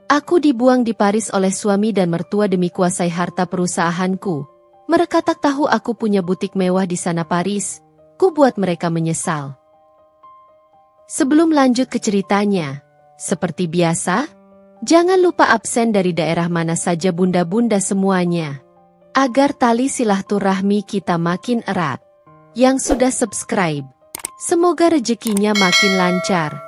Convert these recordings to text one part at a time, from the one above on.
Aku dibuang di Paris oleh suami dan mertua demi kuasai harta perusahaanku. Mereka tak tahu aku punya butik mewah di sana Paris. Ku buat mereka menyesal. Sebelum lanjut ke ceritanya, seperti biasa, jangan lupa absen dari daerah mana saja bunda-bunda semuanya. Agar tali silaturahmi kita makin erat. Yang sudah subscribe, semoga rezekinya makin lancar.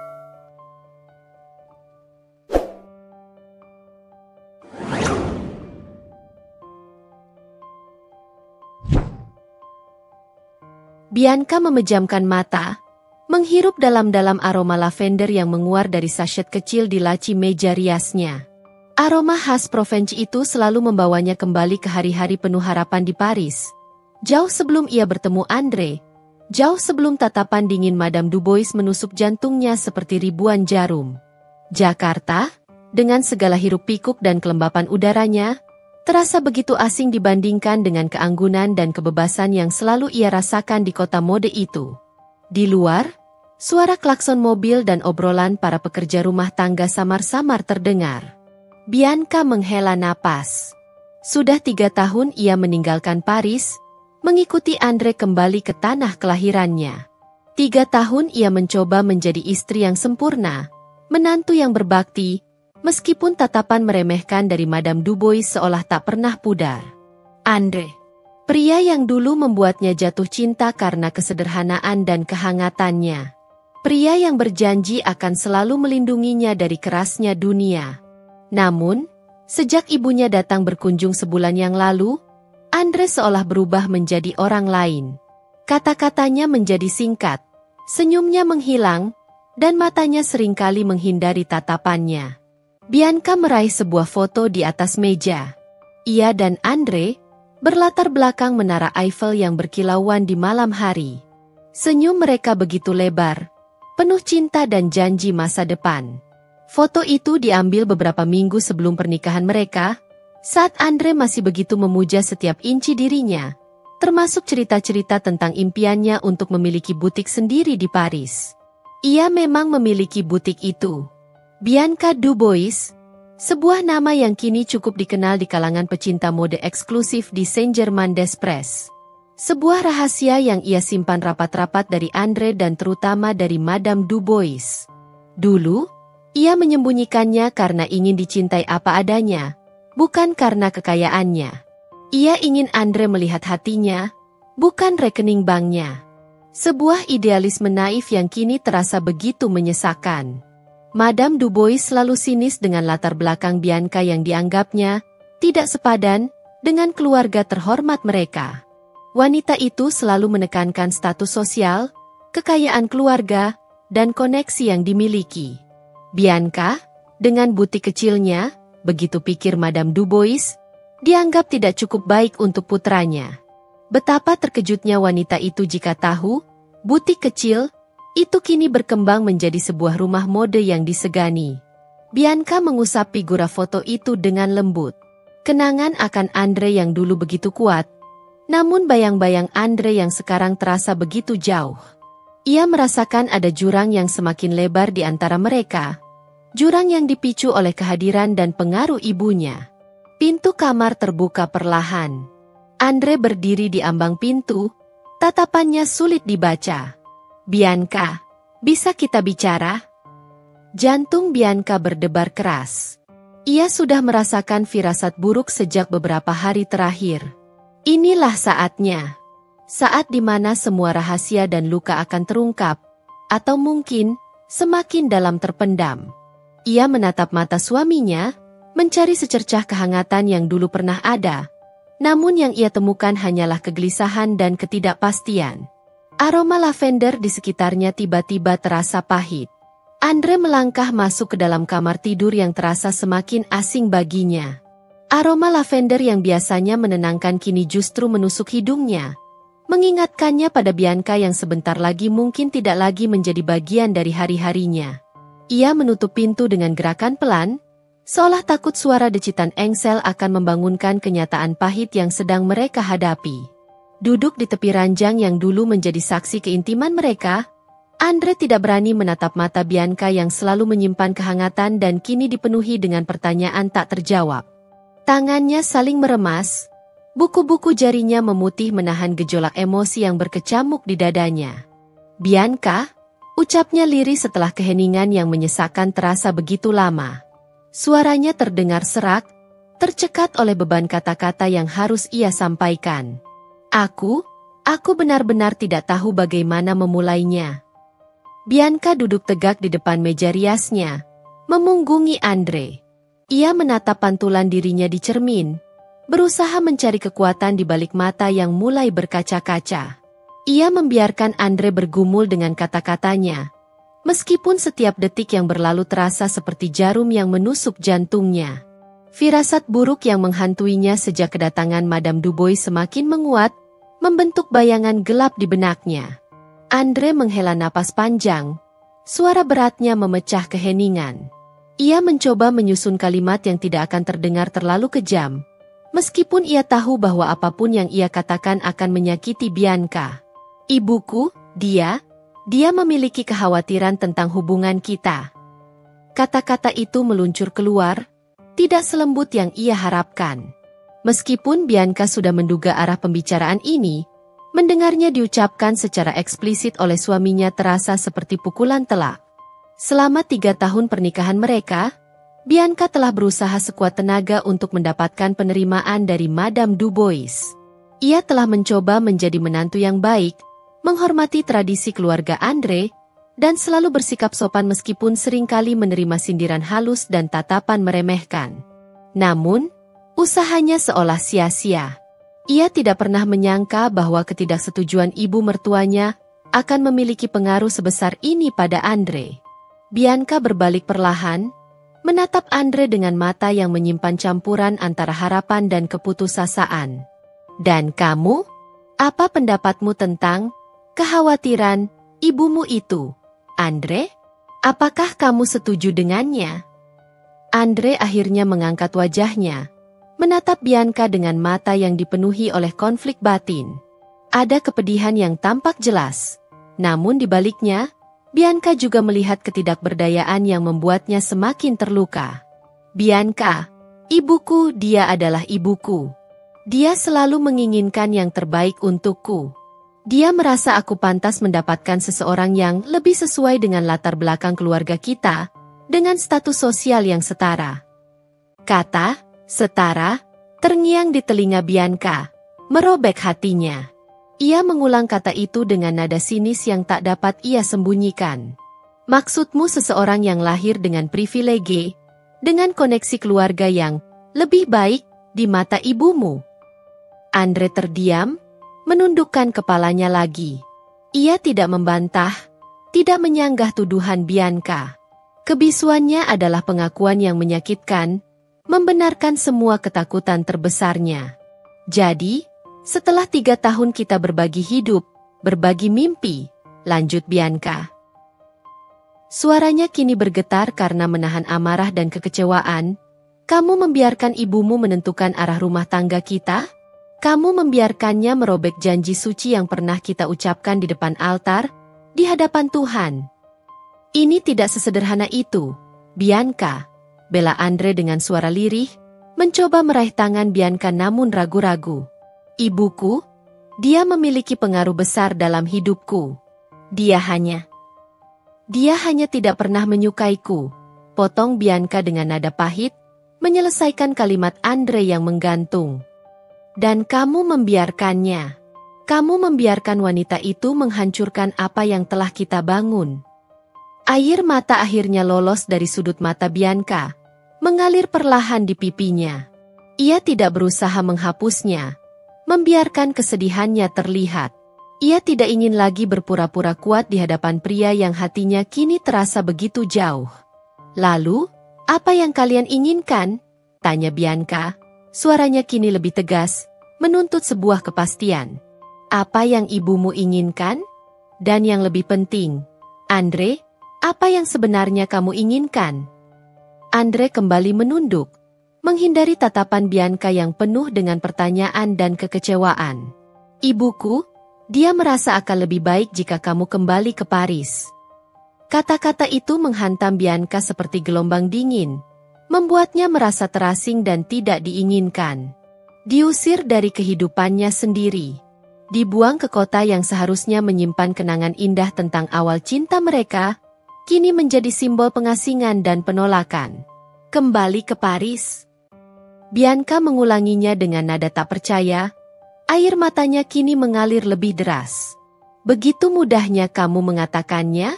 Bianca memejamkan mata, menghirup dalam-dalam aroma lavender yang menguar dari sachet kecil di laci meja riasnya. Aroma khas Provence itu selalu membawanya kembali ke hari-hari penuh harapan di Paris. Jauh sebelum ia bertemu Andre, jauh sebelum tatapan dingin Madame Dubois menusuk jantungnya seperti ribuan jarum. Jakarta, dengan segala hiruk-pikuk dan kelembapan udaranya, terasa begitu asing dibandingkan dengan keanggunan dan kebebasan yang selalu ia rasakan di kota mode itu. Di luar, suara klakson mobil dan obrolan para pekerja rumah tangga samar-samar terdengar. Bianca menghela napas. Sudah 3 tahun ia meninggalkan Paris, mengikuti Andre kembali ke tanah kelahirannya. 3 tahun ia mencoba menjadi istri yang sempurna, menantu yang berbakti, meskipun tatapan meremehkan dari Madame Dubois seolah tak pernah pudar. Andre, pria yang dulu membuatnya jatuh cinta karena kesederhanaan dan kehangatannya. Pria yang berjanji akan selalu melindunginya dari kerasnya dunia. Namun, sejak ibunya datang berkunjung sebulan yang lalu, Andre seolah berubah menjadi orang lain. Kata-katanya menjadi singkat, senyumnya menghilang, dan matanya seringkali menghindari tatapannya. Bianca meraih sebuah foto di atas meja. Ia dan Andre berlatar belakang menara Eiffel yang berkilauan di malam hari. Senyum mereka begitu lebar, penuh cinta dan janji masa depan. Foto itu diambil beberapa minggu sebelum pernikahan mereka, saat Andre masih begitu memuja setiap inci dirinya, termasuk cerita-cerita tentang impiannya untuk memiliki butik sendiri di Paris. Ia memang memiliki butik itu. Bianca Dubois, sebuah nama yang kini cukup dikenal di kalangan pecinta mode eksklusif di Saint-Germain-des-Prés. Sebuah rahasia yang ia simpan rapat-rapat dari Andre dan terutama dari Madame Dubois. Dulu, ia menyembunyikannya karena ingin dicintai apa adanya, bukan karena kekayaannya. Ia ingin Andre melihat hatinya, bukan rekening banknya. Sebuah idealisme naif yang kini terasa begitu menyesakan. Madame Dubois selalu sinis dengan latar belakang Bianca yang dianggapnya tidak sepadan dengan keluarga terhormat mereka. Wanita itu selalu menekankan status sosial, kekayaan keluarga, dan koneksi yang dimiliki. Bianca, dengan butik kecilnya, begitu pikir Madame Dubois, dianggap tidak cukup baik untuk putranya. Betapa terkejutnya wanita itu jika tahu, butik kecil itu kini berkembang menjadi sebuah rumah mode yang disegani. Bianca mengusap figura foto itu dengan lembut. Kenangan akan Andre yang dulu begitu kuat, namun bayang-bayang Andre yang sekarang terasa begitu jauh. Ia merasakan ada jurang yang semakin lebar di antara mereka. Jurang yang dipicu oleh kehadiran dan pengaruh ibunya. Pintu kamar terbuka perlahan. Andre berdiri di ambang pintu, tatapannya sulit dibaca. Bianca, bisa kita bicara? Jantung Bianca berdebar keras. Ia sudah merasakan firasat buruk sejak beberapa hari terakhir. Inilah saatnya. Saat di mana semua rahasia dan luka akan terungkap, atau mungkin semakin dalam terpendam. Ia menatap mata suaminya, mencari secercah kehangatan yang dulu pernah ada. Namun yang ia temukan hanyalah kegelisahan dan ketidakpastian. Aroma lavender di sekitarnya tiba-tiba terasa pahit. Andre melangkah masuk ke dalam kamar tidur yang terasa semakin asing baginya. Aroma lavender yang biasanya menenangkan kini justru menusuk hidungnya, mengingatkannya pada Bianca yang sebentar lagi mungkin tidak lagi menjadi bagian dari hari-harinya. Ia menutup pintu dengan gerakan pelan, seolah takut suara decitan engsel akan membangunkan kenyataan pahit yang sedang mereka hadapi. Duduk di tepi ranjang yang dulu menjadi saksi keintiman mereka, Andre tidak berani menatap mata Bianca yang selalu menyimpan kehangatan dan kini dipenuhi dengan pertanyaan tak terjawab. Tangannya saling meremas, buku-buku jarinya memutih menahan gejolak emosi yang berkecamuk di dadanya. Bianca, ucapnya lirih setelah keheningan yang menyesakkan terasa begitu lama. Suaranya terdengar serak, tercekat oleh beban kata-kata yang harus ia sampaikan. Aku benar-benar tidak tahu bagaimana memulainya. Bianca duduk tegak di depan meja riasnya, memunggungi Andre. Ia menatap pantulan dirinya di cermin, berusaha mencari kekuatan di balik mata yang mulai berkaca-kaca. Ia membiarkan Andre bergumul dengan kata-katanya, meskipun setiap detik yang berlalu terasa seperti jarum yang menusuk jantungnya. Firasat buruk yang menghantuinya sejak kedatangan Madame Dubois semakin menguat, membentuk bayangan gelap di benaknya. Andre menghela napas panjang, suara beratnya memecah keheningan. Ia mencoba menyusun kalimat yang tidak akan terdengar terlalu kejam, meskipun ia tahu bahwa apapun yang ia katakan akan menyakiti Bianca. Ibuku, dia memiliki kekhawatiran tentang hubungan kita. Kata-kata itu meluncur keluar, tidak selembut yang ia harapkan. Meskipun Bianca sudah menduga arah pembicaraan ini, mendengarnya diucapkan secara eksplisit oleh suaminya terasa seperti pukulan telak. Selama 3 tahun pernikahan mereka, Bianca telah berusaha sekuat tenaga untuk mendapatkan penerimaan dari Madame Dubois. Ia telah mencoba menjadi menantu yang baik, menghormati tradisi keluarga Andre, dan selalu bersikap sopan meskipun seringkali menerima sindiran halus dan tatapan meremehkan. Namun, usahanya seolah sia-sia. Ia tidak pernah menyangka bahwa ketidaksetujuan ibu mertuanya akan memiliki pengaruh sebesar ini pada Andre. Bianca berbalik perlahan, menatap Andre dengan mata yang menyimpan campuran antara harapan dan keputusasaan. Dan kamu? Apa pendapatmu tentang kekhawatiran ibumu itu, Andre? Apakah kamu setuju dengannya? Andre akhirnya mengangkat wajahnya, menatap Bianca dengan mata yang dipenuhi oleh konflik batin. Ada kepedihan yang tampak jelas, namun di baliknya, Bianca juga melihat ketidakberdayaan yang membuatnya semakin terluka. Bianca, ibuku, dia adalah ibuku. Dia selalu menginginkan yang terbaik untukku. Dia merasa aku pantas mendapatkan seseorang yang lebih sesuai dengan latar belakang keluarga kita, dengan status sosial yang setara. Kata setara, terngiang di telinga Bianca, merobek hatinya. Ia mengulang kata itu dengan nada sinis yang tak dapat ia sembunyikan. Maksudmu seseorang yang lahir dengan privilege, dengan koneksi keluarga yang lebih baik di mata ibumu? Andre terdiam, menundukkan kepalanya lagi. Ia tidak membantah, tidak menyanggah tuduhan Bianca. Kebisuannya adalah pengakuan yang menyakitkan, membenarkan semua ketakutan terbesarnya. Jadi, setelah 3 tahun kita berbagi hidup, berbagi mimpi, lanjut Bianca. Suaranya kini bergetar karena menahan amarah dan kekecewaan. Kamu membiarkan ibumu menentukan arah rumah tangga kita? Kamu membiarkannya merobek janji suci yang pernah kita ucapkan di depan altar, di hadapan Tuhan. Ini tidak sesederhana itu, Bianca. Bela Andre dengan suara lirih, mencoba meraih tangan Bianca namun ragu-ragu. Ibuku, dia memiliki pengaruh besar dalam hidupku. Dia hanya tidak pernah menyukaiku. Potong Bianca dengan nada pahit, menyelesaikan kalimat Andre yang menggantung. Dan kamu membiarkannya. Kamu membiarkan wanita itu menghancurkan apa yang telah kita bangun. Air mata akhirnya lolos dari sudut mata Bianca, mengalir perlahan di pipinya. Ia tidak berusaha menghapusnya, membiarkan kesedihannya terlihat. Ia tidak ingin lagi berpura-pura kuat di hadapan pria yang hatinya kini terasa begitu jauh. Lalu, apa yang kalian inginkan? Tanya Bianca, suaranya kini lebih tegas, menuntut sebuah kepastian. Apa yang ibumu inginkan? Dan yang lebih penting, Andre, apa yang sebenarnya kamu inginkan? Andre kembali menunduk, menghindari tatapan Bianca yang penuh dengan pertanyaan dan kekecewaan. Ibuku, Dia merasa akan lebih baik jika kamu kembali ke Paris. Kata-kata itu menghantam Bianca seperti gelombang dingin, membuatnya merasa terasing dan tidak diinginkan. Diusir dari kehidupannya sendiri. Dibuang ke kota yang seharusnya menyimpan kenangan indah tentang awal cinta mereka, kini menjadi simbol pengasingan dan penolakan. Kembali ke Paris. Bianca mengulanginya dengan nada tak percaya. Air matanya kini mengalir lebih deras. Begitu mudahnya kamu mengatakannya?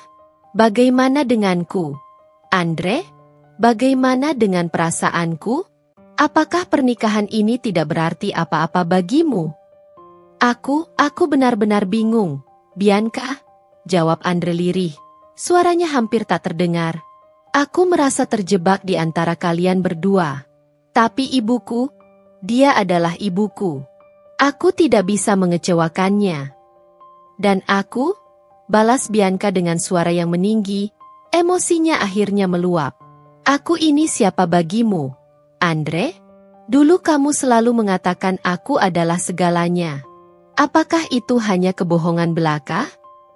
Bagaimana denganku? Andre? Bagaimana dengan perasaanku? Apakah pernikahan ini tidak berarti apa-apa bagimu? Aku benar-benar bingung, Bianca, jawab Andre lirih. Suaranya hampir tak terdengar. Aku merasa terjebak di antara kalian berdua. Tapi ibuku, dia adalah ibuku. Aku tidak bisa mengecewakannya. Dan aku? Balas Bianca dengan suara yang meninggi, emosinya akhirnya meluap. Aku ini siapa bagimu, Andre? Dulu kamu selalu mengatakan aku adalah segalanya. Apakah itu hanya kebohongan belaka?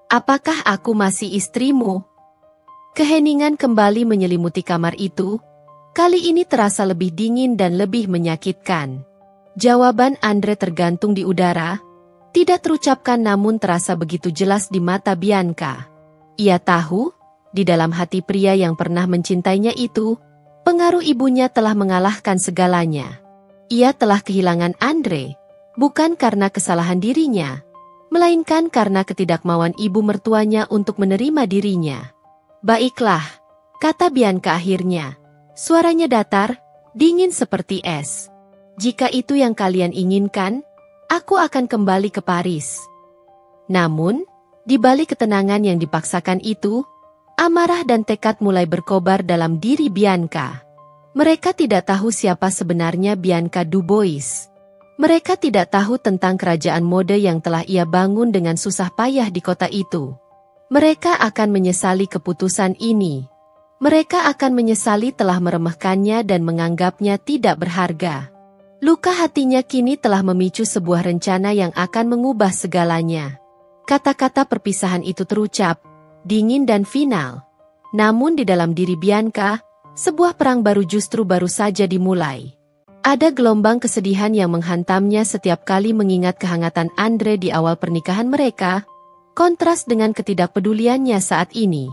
Apakah aku masih istrimu? Keheningan kembali menyelimuti kamar itu. Kali ini terasa lebih dingin dan lebih menyakitkan. Jawaban Andre tergantung di udara, tidak terucapkan namun terasa begitu jelas di mata Bianca. Ia tahu, di dalam hati pria yang pernah mencintainya itu, pengaruh ibunya telah mengalahkan segalanya. Ia telah kehilangan Andre, bukan karena kesalahan dirinya, melainkan karena ketidakmauan ibu mertuanya untuk menerima dirinya. Baiklah, kata Bianca akhirnya. Suaranya datar, dingin seperti es. Jika itu yang kalian inginkan, aku akan kembali ke Paris. Namun, di balik ketenangan yang dipaksakan itu, amarah dan tekad mulai berkobar dalam diri Bianca. Mereka tidak tahu siapa sebenarnya Bianca Dubois. Mereka tidak tahu tentang kerajaan mode yang telah ia bangun dengan susah payah di kota itu. Mereka akan menyesali keputusan ini. Mereka akan menyesali telah meremehkannya dan menganggapnya tidak berharga. Luka hatinya kini telah memicu sebuah rencana yang akan mengubah segalanya. Kata-kata perpisahan itu terucap, dingin dan final. Namun di dalam diri Bianca, sebuah perang baru justru baru saja dimulai. Ada gelombang kesedihan yang menghantamnya setiap kali mengingat kehangatan Andre di awal pernikahan mereka, kontras dengan ketidakpeduliannya saat ini.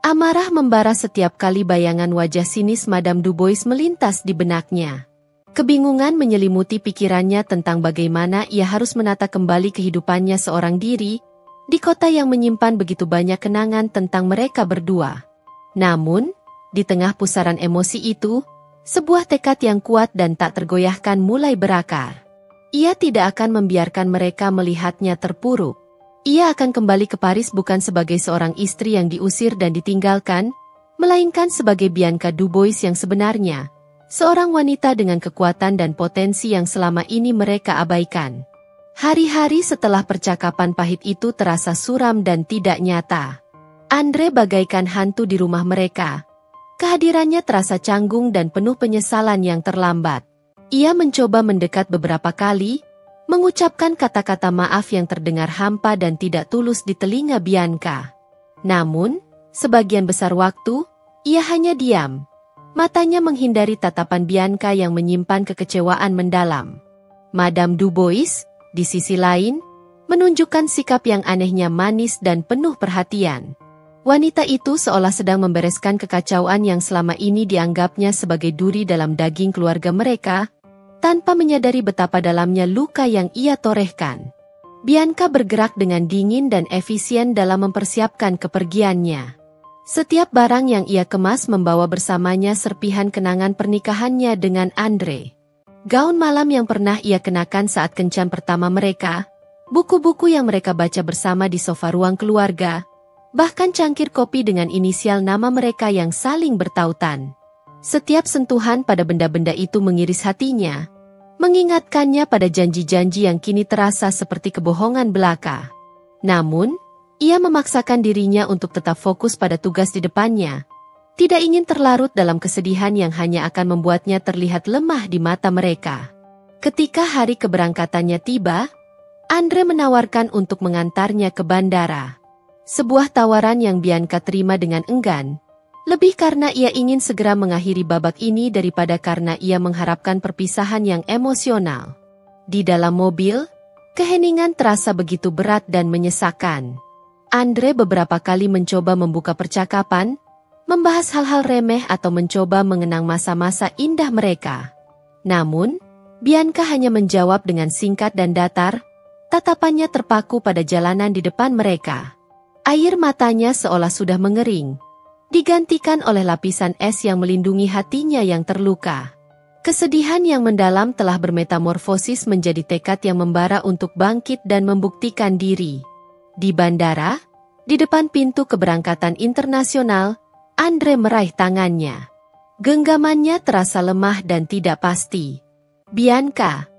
Amarah membara setiap kali bayangan wajah sinis Madame Dubois melintas di benaknya. Kebingungan menyelimuti pikirannya tentang bagaimana ia harus menata kembali kehidupannya seorang diri, di kota yang menyimpan begitu banyak kenangan tentang mereka berdua. Namun, di tengah pusaran emosi itu, sebuah tekad yang kuat dan tak tergoyahkan mulai berakar. Ia tidak akan membiarkan mereka melihatnya terpuruk. Ia akan kembali ke Paris bukan sebagai seorang istri yang diusir dan ditinggalkan, melainkan sebagai Bianca Dubois yang sebenarnya. Seorang wanita dengan kekuatan dan potensi yang selama ini mereka abaikan. Hari-hari setelah percakapan pahit itu terasa suram dan tidak nyata. Andre bagaikan hantu di rumah mereka. Kehadirannya terasa canggung dan penuh penyesalan yang terlambat. Ia mencoba mendekat beberapa kali, mengucapkan kata-kata maaf yang terdengar hampa dan tidak tulus di telinga Bianca. Namun, sebagian besar waktu, ia hanya diam. Matanya menghindari tatapan Bianca yang menyimpan kekecewaan mendalam. Madame Dubois, di sisi lain, menunjukkan sikap yang anehnya manis dan penuh perhatian. Wanita itu seolah sedang membereskan kekacauan yang selama ini dianggapnya sebagai duri dalam daging keluarga mereka, tanpa menyadari betapa dalamnya luka yang ia torehkan. Bianca bergerak dengan dingin dan efisien dalam mempersiapkan kepergiannya. Setiap barang yang ia kemas membawa bersamanya serpihan kenangan pernikahannya dengan Andre. Gaun malam yang pernah ia kenakan saat kencan pertama mereka, buku-buku yang mereka baca bersama di sofa ruang keluarga, bahkan cangkir kopi dengan inisial nama mereka yang saling bertautan. Setiap sentuhan pada benda-benda itu mengiris hatinya, mengingatkannya pada janji-janji yang kini terasa seperti kebohongan belaka. Namun, ia memaksakan dirinya untuk tetap fokus pada tugas di depannya, tidak ingin terlarut dalam kesedihan yang hanya akan membuatnya terlihat lemah di mata mereka. Ketika hari keberangkatannya tiba, Andre menawarkan untuk mengantarnya ke bandara. Sebuah tawaran yang Bianca terima dengan enggan, lebih karena ia ingin segera mengakhiri babak ini daripada karena ia mengharapkan perpisahan yang emosional. Di dalam mobil, keheningan terasa begitu berat dan menyesakan. Andre beberapa kali mencoba membuka percakapan, membahas hal-hal remeh atau mencoba mengenang masa-masa indah mereka. Namun, Bianca hanya menjawab dengan singkat dan datar, tatapannya terpaku pada jalanan di depan mereka. Air matanya seolah sudah mengering, digantikan oleh lapisan es yang melindungi hatinya yang terluka. Kesedihan yang mendalam telah bermetamorfosis menjadi tekad yang membara untuk bangkit dan membuktikan diri. Di bandara, di depan pintu keberangkatan internasional, Andre meraih tangannya. Genggamannya terasa lemah dan tidak pasti. Bianca,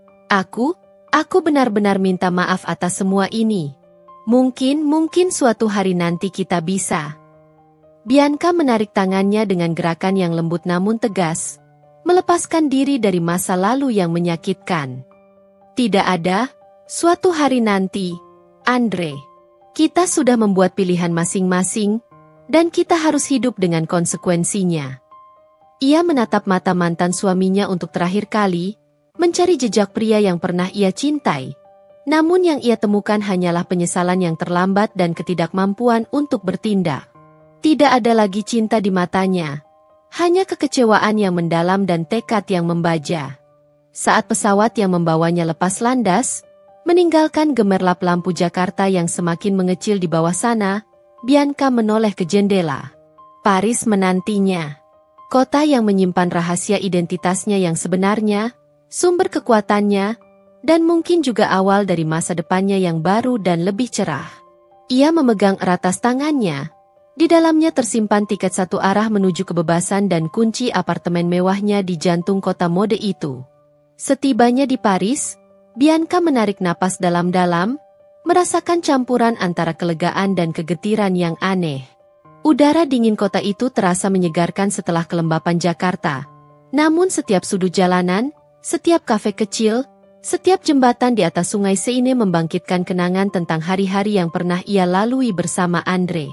Aku benar-benar minta maaf atas semua ini. Mungkin suatu hari nanti kita bisa. Bianca menarik tangannya dengan gerakan yang lembut namun tegas, melepaskan diri dari masa lalu yang menyakitkan. Tidak ada suatu hari nanti, Andre. Kita sudah membuat pilihan masing-masing, dan kita harus hidup dengan konsekuensinya. Ia menatap mata mantan suaminya untuk terakhir kali, mencari jejak pria yang pernah ia cintai. Namun yang ia temukan hanyalah penyesalan yang terlambat dan ketidakmampuan untuk bertindak. Tidak ada lagi cinta di matanya, hanya kekecewaan yang mendalam dan tekad yang membaja. Saat pesawat yang membawanya lepas landas, meninggalkan gemerlap lampu Jakarta yang semakin mengecil di bawah sana, Bianca menoleh ke jendela. Paris menantinya. Kota yang menyimpan rahasia identitasnya yang sebenarnya, sumber kekuatannya, dan mungkin juga awal dari masa depannya yang baru dan lebih cerah. Ia memegang erat tas tangannya. Di dalamnya tersimpan tiket satu arah menuju kebebasan dan kunci apartemen mewahnya di jantung kota mode itu. Setibanya di Paris, Bianca menarik napas dalam-dalam, merasakan campuran antara kelegaan dan kegetiran yang aneh. Udara dingin kota itu terasa menyegarkan setelah kelembapan Jakarta. Namun setiap sudut jalanan, setiap kafe kecil, setiap jembatan di atas sungai Seine membangkitkan kenangan tentang hari-hari yang pernah ia lalui bersama Andre.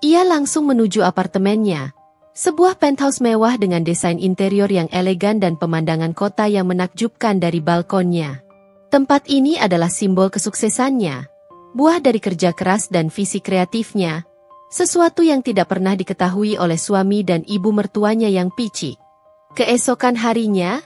Ia langsung menuju apartemennya, sebuah penthouse mewah dengan desain interior yang elegan dan pemandangan kota yang menakjubkan dari balkonnya. Tempat ini adalah simbol kesuksesannya, buah dari kerja keras dan visi kreatifnya, sesuatu yang tidak pernah diketahui oleh suami dan ibu mertuanya yang picik. Keesokan harinya,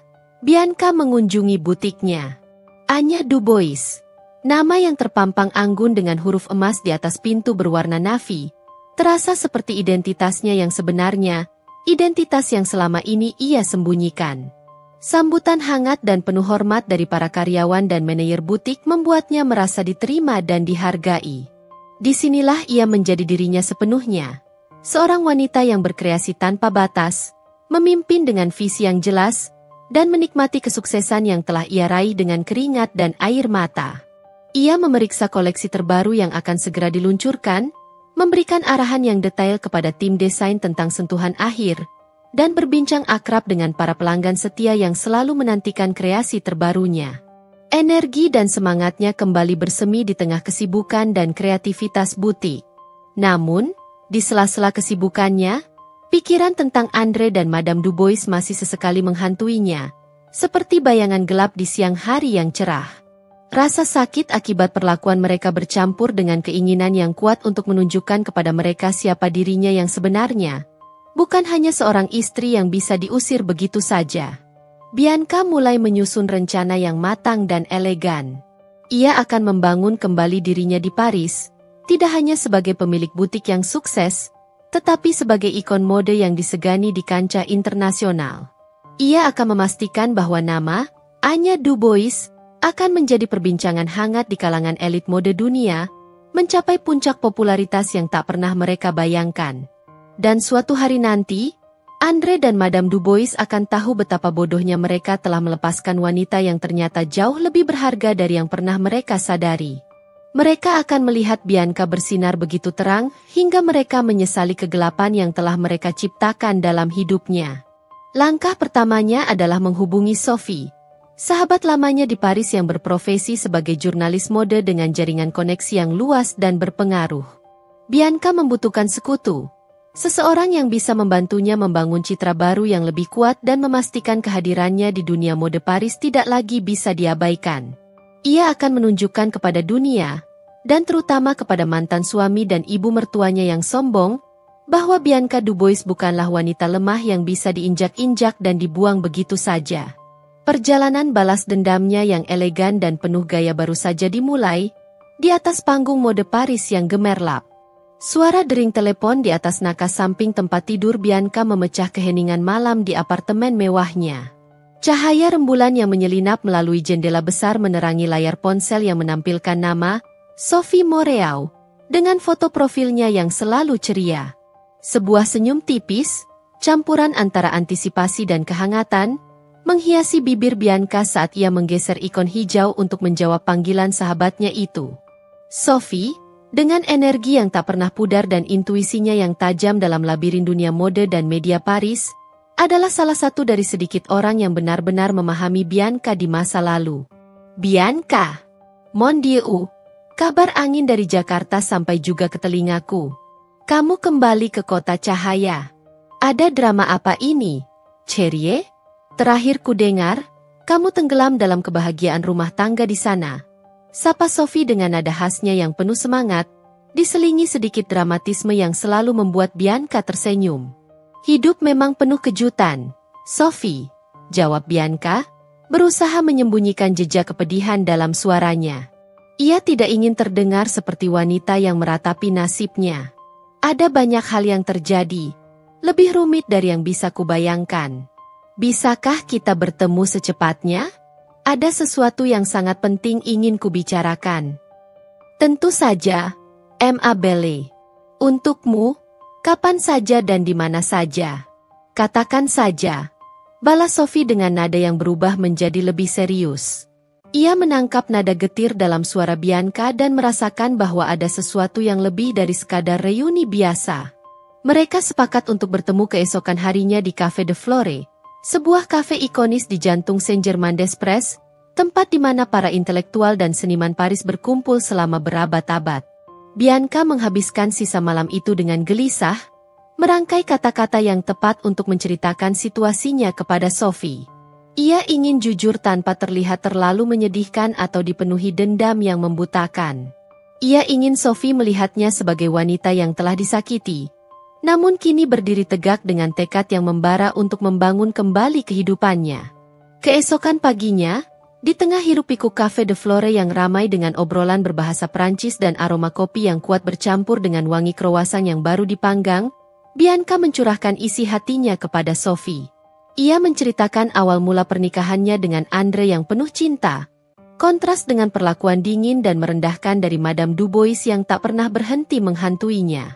Bianca mengunjungi butiknya. Anya Dubois, nama yang terpampang anggun dengan huruf emas di atas pintu berwarna navy, terasa seperti identitasnya yang sebenarnya, identitas yang selama ini ia sembunyikan. Sambutan hangat dan penuh hormat dari para karyawan dan manajer butik membuatnya merasa diterima dan dihargai. Disinilah ia menjadi dirinya sepenuhnya. Seorang wanita yang berkreasi tanpa batas, memimpin dengan visi yang jelas, dan menikmati kesuksesan yang telah ia raih dengan keringat dan air mata. Ia memeriksa koleksi terbaru yang akan segera diluncurkan, memberikan arahan yang detail kepada tim desain tentang sentuhan akhir, dan berbincang akrab dengan para pelanggan setia yang selalu menantikan kreasi terbarunya. Energi dan semangatnya kembali bersemi di tengah kesibukan dan kreativitas butik. Namun, di sela-sela kesibukannya, pikiran tentang Andre dan Madame Dubois masih sesekali menghantuinya, seperti bayangan gelap di siang hari yang cerah. Rasa sakit akibat perlakuan mereka bercampur dengan keinginan yang kuat untuk menunjukkan kepada mereka siapa dirinya yang sebenarnya. Bukan hanya seorang istri yang bisa diusir begitu saja. Bianca mulai menyusun rencana yang matang dan elegan. Ia akan membangun kembali dirinya di Paris, tidak hanya sebagai pemilik butik yang sukses, tetapi sebagai ikon mode yang disegani di kancah internasional. Ia akan memastikan bahwa nama Anya Dubois akan menjadi perbincangan hangat di kalangan elit mode dunia, mencapai puncak popularitas yang tak pernah mereka bayangkan. Dan suatu hari nanti, Andre dan Madame Dubois akan tahu betapa bodohnya mereka telah melepaskan wanita yang ternyata jauh lebih berharga dari yang pernah mereka sadari. Mereka akan melihat Bianca bersinar begitu terang, hingga mereka menyesali kegelapan yang telah mereka ciptakan dalam hidupnya. Langkah pertamanya adalah menghubungi Sophie, sahabat lamanya di Paris yang berprofesi sebagai jurnalis mode dengan jaringan koneksi yang luas dan berpengaruh. Bianca membutuhkan sekutu, seseorang yang bisa membantunya membangun citra baru yang lebih kuat dan memastikan kehadirannya di dunia mode Paris tidak lagi bisa diabaikan. Ia akan menunjukkan kepada dunia, dan terutama kepada mantan suami dan ibu mertuanya yang sombong, bahwa Bianca Dubois bukanlah wanita lemah yang bisa diinjak-injak dan dibuang begitu saja. Perjalanan balas dendamnya yang elegan dan penuh gaya baru saja dimulai, di atas panggung mode Paris yang gemerlap. Suara dering telepon di atas nakas samping tempat tidur Bianca memecah keheningan malam di apartemen mewahnya. Cahaya rembulan yang menyelinap melalui jendela besar menerangi layar ponsel yang menampilkan nama Sophie Moreau, dengan foto profilnya yang selalu ceria. Sebuah senyum tipis, campuran antara antisipasi dan kehangatan, menghiasi bibir Bianca saat ia menggeser ikon hijau untuk menjawab panggilan sahabatnya itu. Sophie, dengan energi yang tak pernah pudar dan intuisinya yang tajam dalam labirin dunia mode dan media Paris, adalah salah satu dari sedikit orang yang benar-benar memahami Bianca di masa lalu. Bianca, mon Dieu, kabar angin dari Jakarta sampai juga ke telingaku. Kamu kembali ke kota cahaya. Ada drama apa ini, Cherie? Terakhir ku dengar, kamu tenggelam dalam kebahagiaan rumah tangga di sana. Sapa Sophie dengan nada khasnya yang penuh semangat, diselingi sedikit dramatisme yang selalu membuat Bianca tersenyum. Hidup memang penuh kejutan, Sophie, jawab Bianca, berusaha menyembunyikan jejak kepedihan dalam suaranya. Ia tidak ingin terdengar seperti wanita yang meratapi nasibnya. Ada banyak hal yang terjadi, lebih rumit dari yang bisa kubayangkan. Bisakah kita bertemu secepatnya? Ada sesuatu yang sangat penting ingin kubicarakan. Tentu saja, M.A. Belle. Untukmu, kapan saja dan di mana saja. Katakan saja, balas Sophie dengan nada yang berubah menjadi lebih serius. Ia menangkap nada getir dalam suara Bianca dan merasakan bahwa ada sesuatu yang lebih dari sekadar reuni biasa. Mereka sepakat untuk bertemu keesokan harinya di Café de Flore, sebuah kafe ikonis di jantung Saint-Germain-des-Prés, tempat di mana para intelektual dan seniman Paris berkumpul selama berabad-abad. Bianca menghabiskan sisa malam itu dengan gelisah, merangkai kata-kata yang tepat untuk menceritakan situasinya kepada Sophie. Ia ingin jujur tanpa terlihat terlalu menyedihkan atau dipenuhi dendam yang membutakan. Ia ingin Sophie melihatnya sebagai wanita yang telah disakiti, namun kini berdiri tegak dengan tekad yang membara untuk membangun kembali kehidupannya. Keesokan paginya, di tengah hiruk-pikuk Café de Flore yang ramai dengan obrolan berbahasa Prancis dan aroma kopi yang kuat bercampur dengan wangi kroasan yang baru dipanggang, Bianca mencurahkan isi hatinya kepada Sophie. Ia menceritakan awal mula pernikahannya dengan Andre yang penuh cinta, kontras dengan perlakuan dingin dan merendahkan dari Madame Dubois yang tak pernah berhenti menghantuinya.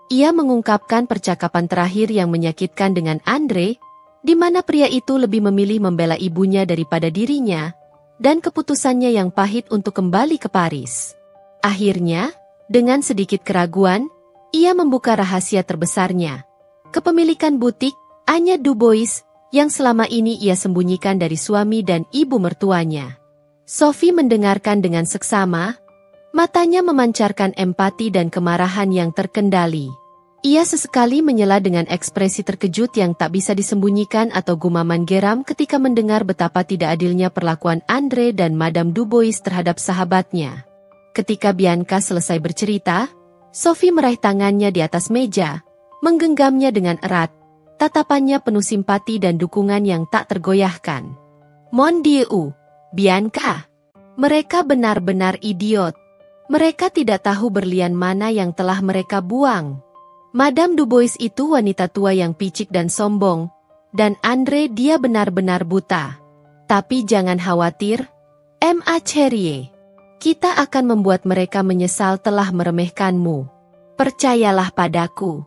Ia mengungkapkan percakapan terakhir yang menyakitkan dengan Andre, di mana pria itu lebih memilih membela ibunya daripada dirinya, dan keputusannya yang pahit untuk kembali ke Paris. Akhirnya, dengan sedikit keraguan, ia membuka rahasia terbesarnya. Kepemilikan butik, Anya Dubois, yang selama ini ia sembunyikan dari suami dan ibu mertuanya. Sophie mendengarkan dengan seksama, matanya memancarkan empati dan kemarahan yang terkendali. Ia sesekali menyela dengan ekspresi terkejut yang tak bisa disembunyikan atau gumaman geram ketika mendengar betapa tidak adilnya perlakuan Andre dan Madame Dubois terhadap sahabatnya. Ketika Bianca selesai bercerita, Sophie meraih tangannya di atas meja, menggenggamnya dengan erat, tatapannya penuh simpati dan dukungan yang tak tergoyahkan. Mon Dieu, Bianca, mereka benar-benar idiot. Mereka tidak tahu berlian mana yang telah mereka buang. Madame Dubois itu wanita tua yang picik dan sombong, dan Andre dia benar-benar buta. Tapi jangan khawatir, M.A. Cherie. Kita akan membuat mereka menyesal telah meremehkanmu. Percayalah padaku.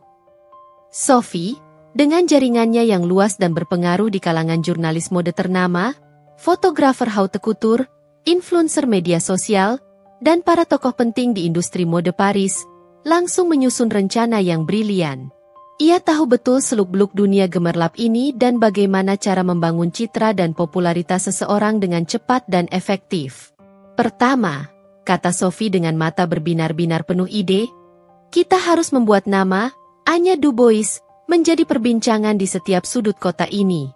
Sophie, dengan jaringannya yang luas dan berpengaruh di kalangan jurnalis mode ternama, fotografer haute couture, influencer media sosial, dan para tokoh penting di industri mode Paris, langsung menyusun rencana yang brilian. Ia tahu betul seluk-beluk dunia gemerlap ini dan bagaimana cara membangun citra dan popularitas seseorang dengan cepat dan efektif. Pertama, kata Sophie dengan mata berbinar-binar penuh ide, kita harus membuat nama Anya DuBois menjadi perbincangan di setiap sudut kota ini.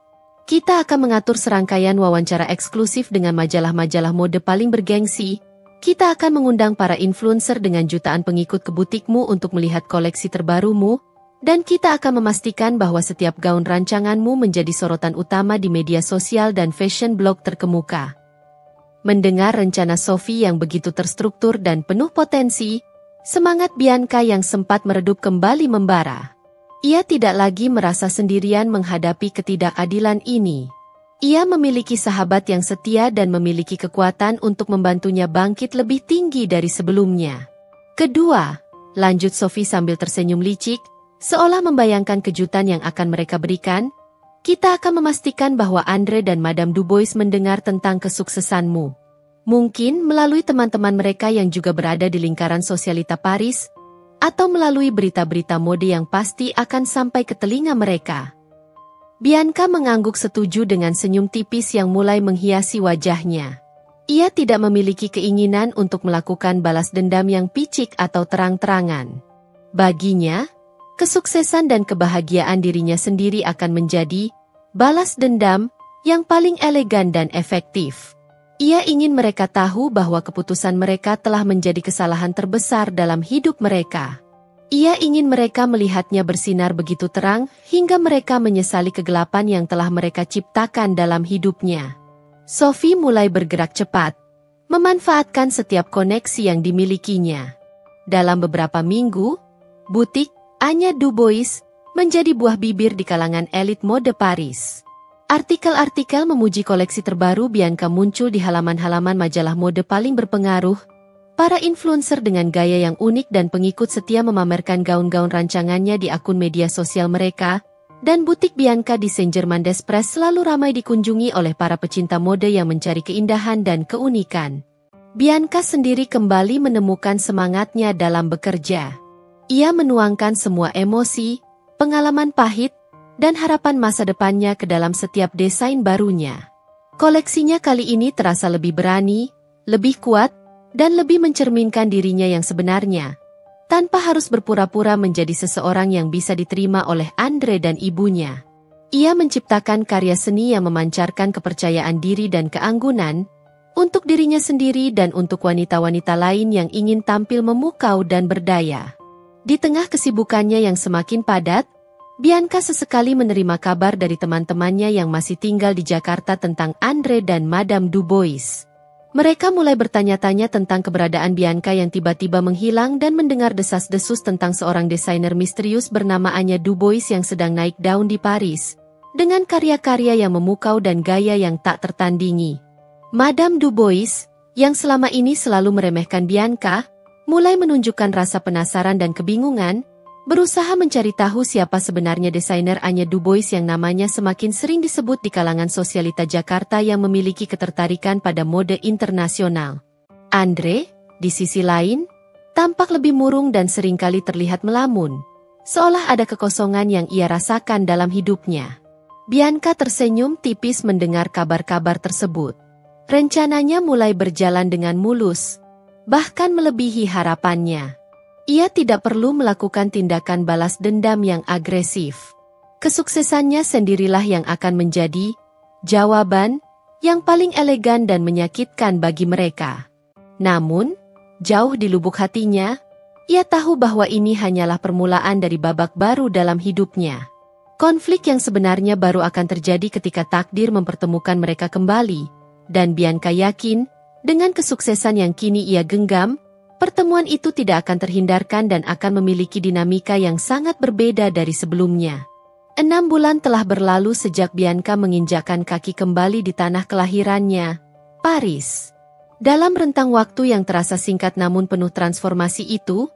Kita akan mengatur serangkaian wawancara eksklusif dengan majalah-majalah mode paling bergengsi. Kita akan mengundang para influencer dengan jutaan pengikut ke butikmu untuk melihat koleksi terbarumu, dan kita akan memastikan bahwa setiap gaun rancanganmu menjadi sorotan utama di media sosial dan fashion blog terkemuka. Mendengar rencana Sophie yang begitu terstruktur dan penuh potensi, semangat Bianca yang sempat meredup kembali membara. Ia tidak lagi merasa sendirian menghadapi ketidakadilan ini. Ia memiliki sahabat yang setia dan memiliki kekuatan untuk membantunya bangkit lebih tinggi dari sebelumnya. Kedua, lanjut Sophie sambil tersenyum licik, seolah membayangkan kejutan yang akan mereka berikan, kita akan memastikan bahwa Andre dan Madame DuBois mendengar tentang kesuksesanmu. Mungkin melalui teman-teman mereka yang juga berada di lingkaran sosialita Paris, atau melalui berita-berita mode yang pasti akan sampai ke telinga mereka. Bianca mengangguk setuju dengan senyum tipis yang mulai menghiasi wajahnya. Ia tidak memiliki keinginan untuk melakukan balas dendam yang picik atau terang-terangan. Baginya, kesuksesan dan kebahagiaan dirinya sendiri akan menjadi balas dendam yang paling elegan dan efektif. Ia ingin mereka tahu bahwa keputusan mereka telah menjadi kesalahan terbesar dalam hidup mereka. Ia ingin mereka melihatnya bersinar begitu terang hingga mereka menyesali kegelapan yang telah mereka ciptakan dalam hidupnya. Sophie mulai bergerak cepat, memanfaatkan setiap koneksi yang dimilikinya. Dalam beberapa minggu, butik Anya DuBois menjadi buah bibir di kalangan elit mode Paris. Artikel-artikel memuji koleksi terbaru Bianca muncul di halaman-halaman majalah mode paling berpengaruh. Para influencer dengan gaya yang unik dan pengikut setia memamerkan gaun-gaun rancangannya di akun media sosial mereka, dan butik Bianca di Saint-Germain-des-Prés selalu ramai dikunjungi oleh para pecinta mode yang mencari keindahan dan keunikan. Bianca sendiri kembali menemukan semangatnya dalam bekerja. Ia menuangkan semua emosi, pengalaman pahit, dan harapan masa depannya ke dalam setiap desain barunya. Koleksinya kali ini terasa lebih berani, lebih kuat, dan lebih mencerminkan dirinya yang sebenarnya, tanpa harus berpura-pura menjadi seseorang yang bisa diterima oleh Andre dan ibunya. Ia menciptakan karya seni yang memancarkan kepercayaan diri dan keanggunan, untuk dirinya sendiri dan untuk wanita-wanita lain yang ingin tampil memukau dan berdaya. Di tengah kesibukannya yang semakin padat, Bianca sesekali menerima kabar dari teman-temannya yang masih tinggal di Jakarta tentang Andre dan Madame DuBois. Mereka mulai bertanya-tanya tentang keberadaan Bianca yang tiba-tiba menghilang dan mendengar desas-desus tentang seorang desainer misterius bernama Anya DuBois yang sedang naik daun di Paris, dengan karya-karya yang memukau dan gaya yang tak tertandingi. Madame DuBois, yang selama ini selalu meremehkan Bianca, mulai menunjukkan rasa penasaran dan kebingungan, berusaha mencari tahu siapa sebenarnya desainer Anya DuBois yang namanya semakin sering disebut di kalangan sosialita Jakarta yang memiliki ketertarikan pada mode internasional. Andre, di sisi lain, tampak lebih murung dan seringkali terlihat melamun, seolah ada kekosongan yang ia rasakan dalam hidupnya. Bianca tersenyum tipis mendengar kabar-kabar tersebut. Rencananya mulai berjalan dengan mulus, bahkan melebihi harapannya. Ia tidak perlu melakukan tindakan balas dendam yang agresif. Kesuksesannya sendirilah yang akan menjadi jawaban yang paling elegan dan menyakitkan bagi mereka. Namun, jauh di lubuk hatinya, ia tahu bahwa ini hanyalah permulaan dari babak baru dalam hidupnya. Konflik yang sebenarnya baru akan terjadi ketika takdir mempertemukan mereka kembali, dan Bianca yakin, dengan kesuksesan yang kini ia genggam, pertemuan itu tidak akan terhindarkan dan akan memiliki dinamika yang sangat berbeda dari sebelumnya. 6 bulan telah berlalu sejak Bianca menginjakkan kaki kembali di tanah kelahirannya, Paris. Dalam rentang waktu yang terasa singkat namun penuh transformasi itu,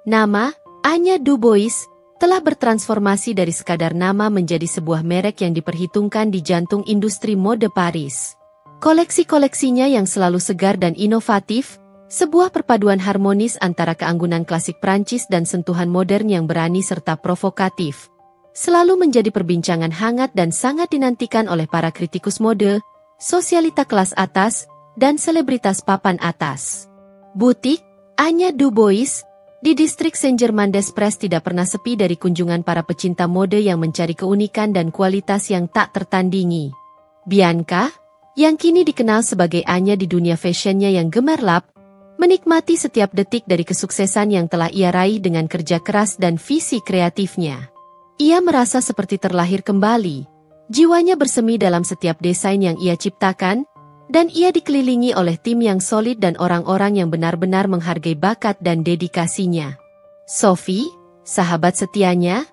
nama Anya DuBois telah bertransformasi dari sekadar nama menjadi sebuah merek yang diperhitungkan di jantung industri mode Paris. Koleksi-koleksinya yang selalu segar dan inovatif, sebuah perpaduan harmonis antara keanggunan klasik Prancis dan sentuhan modern yang berani serta provokatif, selalu menjadi perbincangan hangat dan sangat dinantikan oleh para kritikus mode, sosialita kelas atas, dan selebritas papan atas. Butik Anya Dubois di distrik Saint-Germain-des-Prés tidak pernah sepi dari kunjungan para pecinta mode yang mencari keunikan dan kualitas yang tak tertandingi. Bianca, yang kini dikenal sebagai Anya di dunia fashionnya yang gemerlap, menikmati setiap detik dari kesuksesan yang telah ia raih dengan kerja keras dan visi kreatifnya. Ia merasa seperti terlahir kembali, jiwanya bersemi dalam setiap desain yang ia ciptakan, dan ia dikelilingi oleh tim yang solid dan orang-orang yang benar-benar menghargai bakat dan dedikasinya. Sophie, sahabat setianya,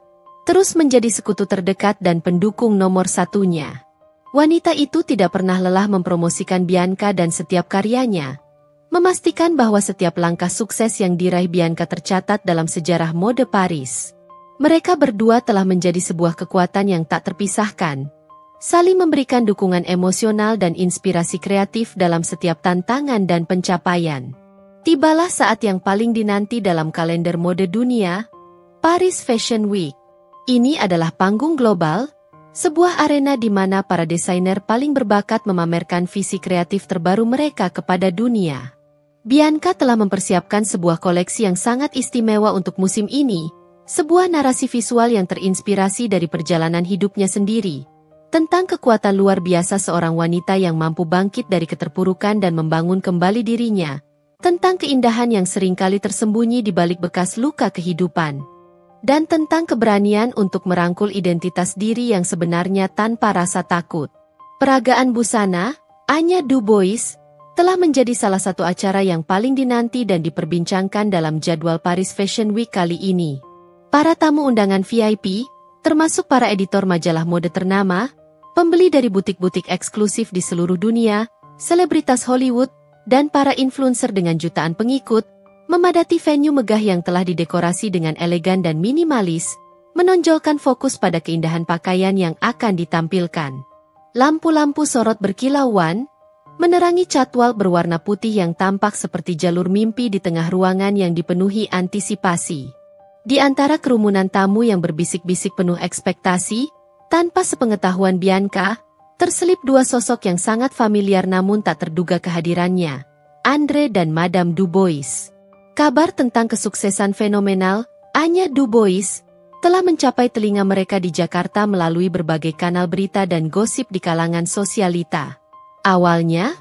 terus menjadi sekutu terdekat dan pendukung nomor satunya. Wanita itu tidak pernah lelah mempromosikan Bianca dan setiap karyanya, memastikan bahwa setiap langkah sukses yang diraih Bianca tercatat dalam sejarah mode Paris. Mereka berdua telah menjadi sebuah kekuatan yang tak terpisahkan, saling memberikan dukungan emosional dan inspirasi kreatif dalam setiap tantangan dan pencapaian. Tibalah saat yang paling dinanti dalam kalender mode dunia, Paris Fashion Week. Ini adalah panggung global, sebuah arena di mana para desainer paling berbakat memamerkan visi kreatif terbaru mereka kepada dunia. Bianca telah mempersiapkan sebuah koleksi yang sangat istimewa untuk musim ini, sebuah narasi visual yang terinspirasi dari perjalanan hidupnya sendiri, tentang kekuatan luar biasa seorang wanita yang mampu bangkit dari keterpurukan dan membangun kembali dirinya, tentang keindahan yang seringkali tersembunyi di balik bekas luka kehidupan, dan tentang keberanian untuk merangkul identitas diri yang sebenarnya tanpa rasa takut. Peragaan busana, Anya Dubois, telah menjadi salah satu acara yang paling dinanti dan diperbincangkan dalam jadwal Paris Fashion Week kali ini. Para tamu undangan VIP, termasuk para editor majalah mode ternama, pembeli dari butik-butik eksklusif di seluruh dunia, selebritas Hollywood, dan para influencer dengan jutaan pengikut, memadati venue megah yang telah didekorasi dengan elegan dan minimalis, menonjolkan fokus pada keindahan pakaian yang akan ditampilkan. Lampu-lampu sorot berkilauan, menerangi catwalk berwarna putih yang tampak seperti jalur mimpi di tengah ruangan yang dipenuhi antisipasi. Di antara kerumunan tamu yang berbisik-bisik penuh ekspektasi, tanpa sepengetahuan Bianca, terselip dua sosok yang sangat familiar namun tak terduga kehadirannya, Andre dan Madame Dubois. Kabar tentang kesuksesan fenomenal Anya Dubois telah mencapai telinga mereka di Jakarta melalui berbagai kanal berita dan gosip di kalangan sosialita. Awalnya,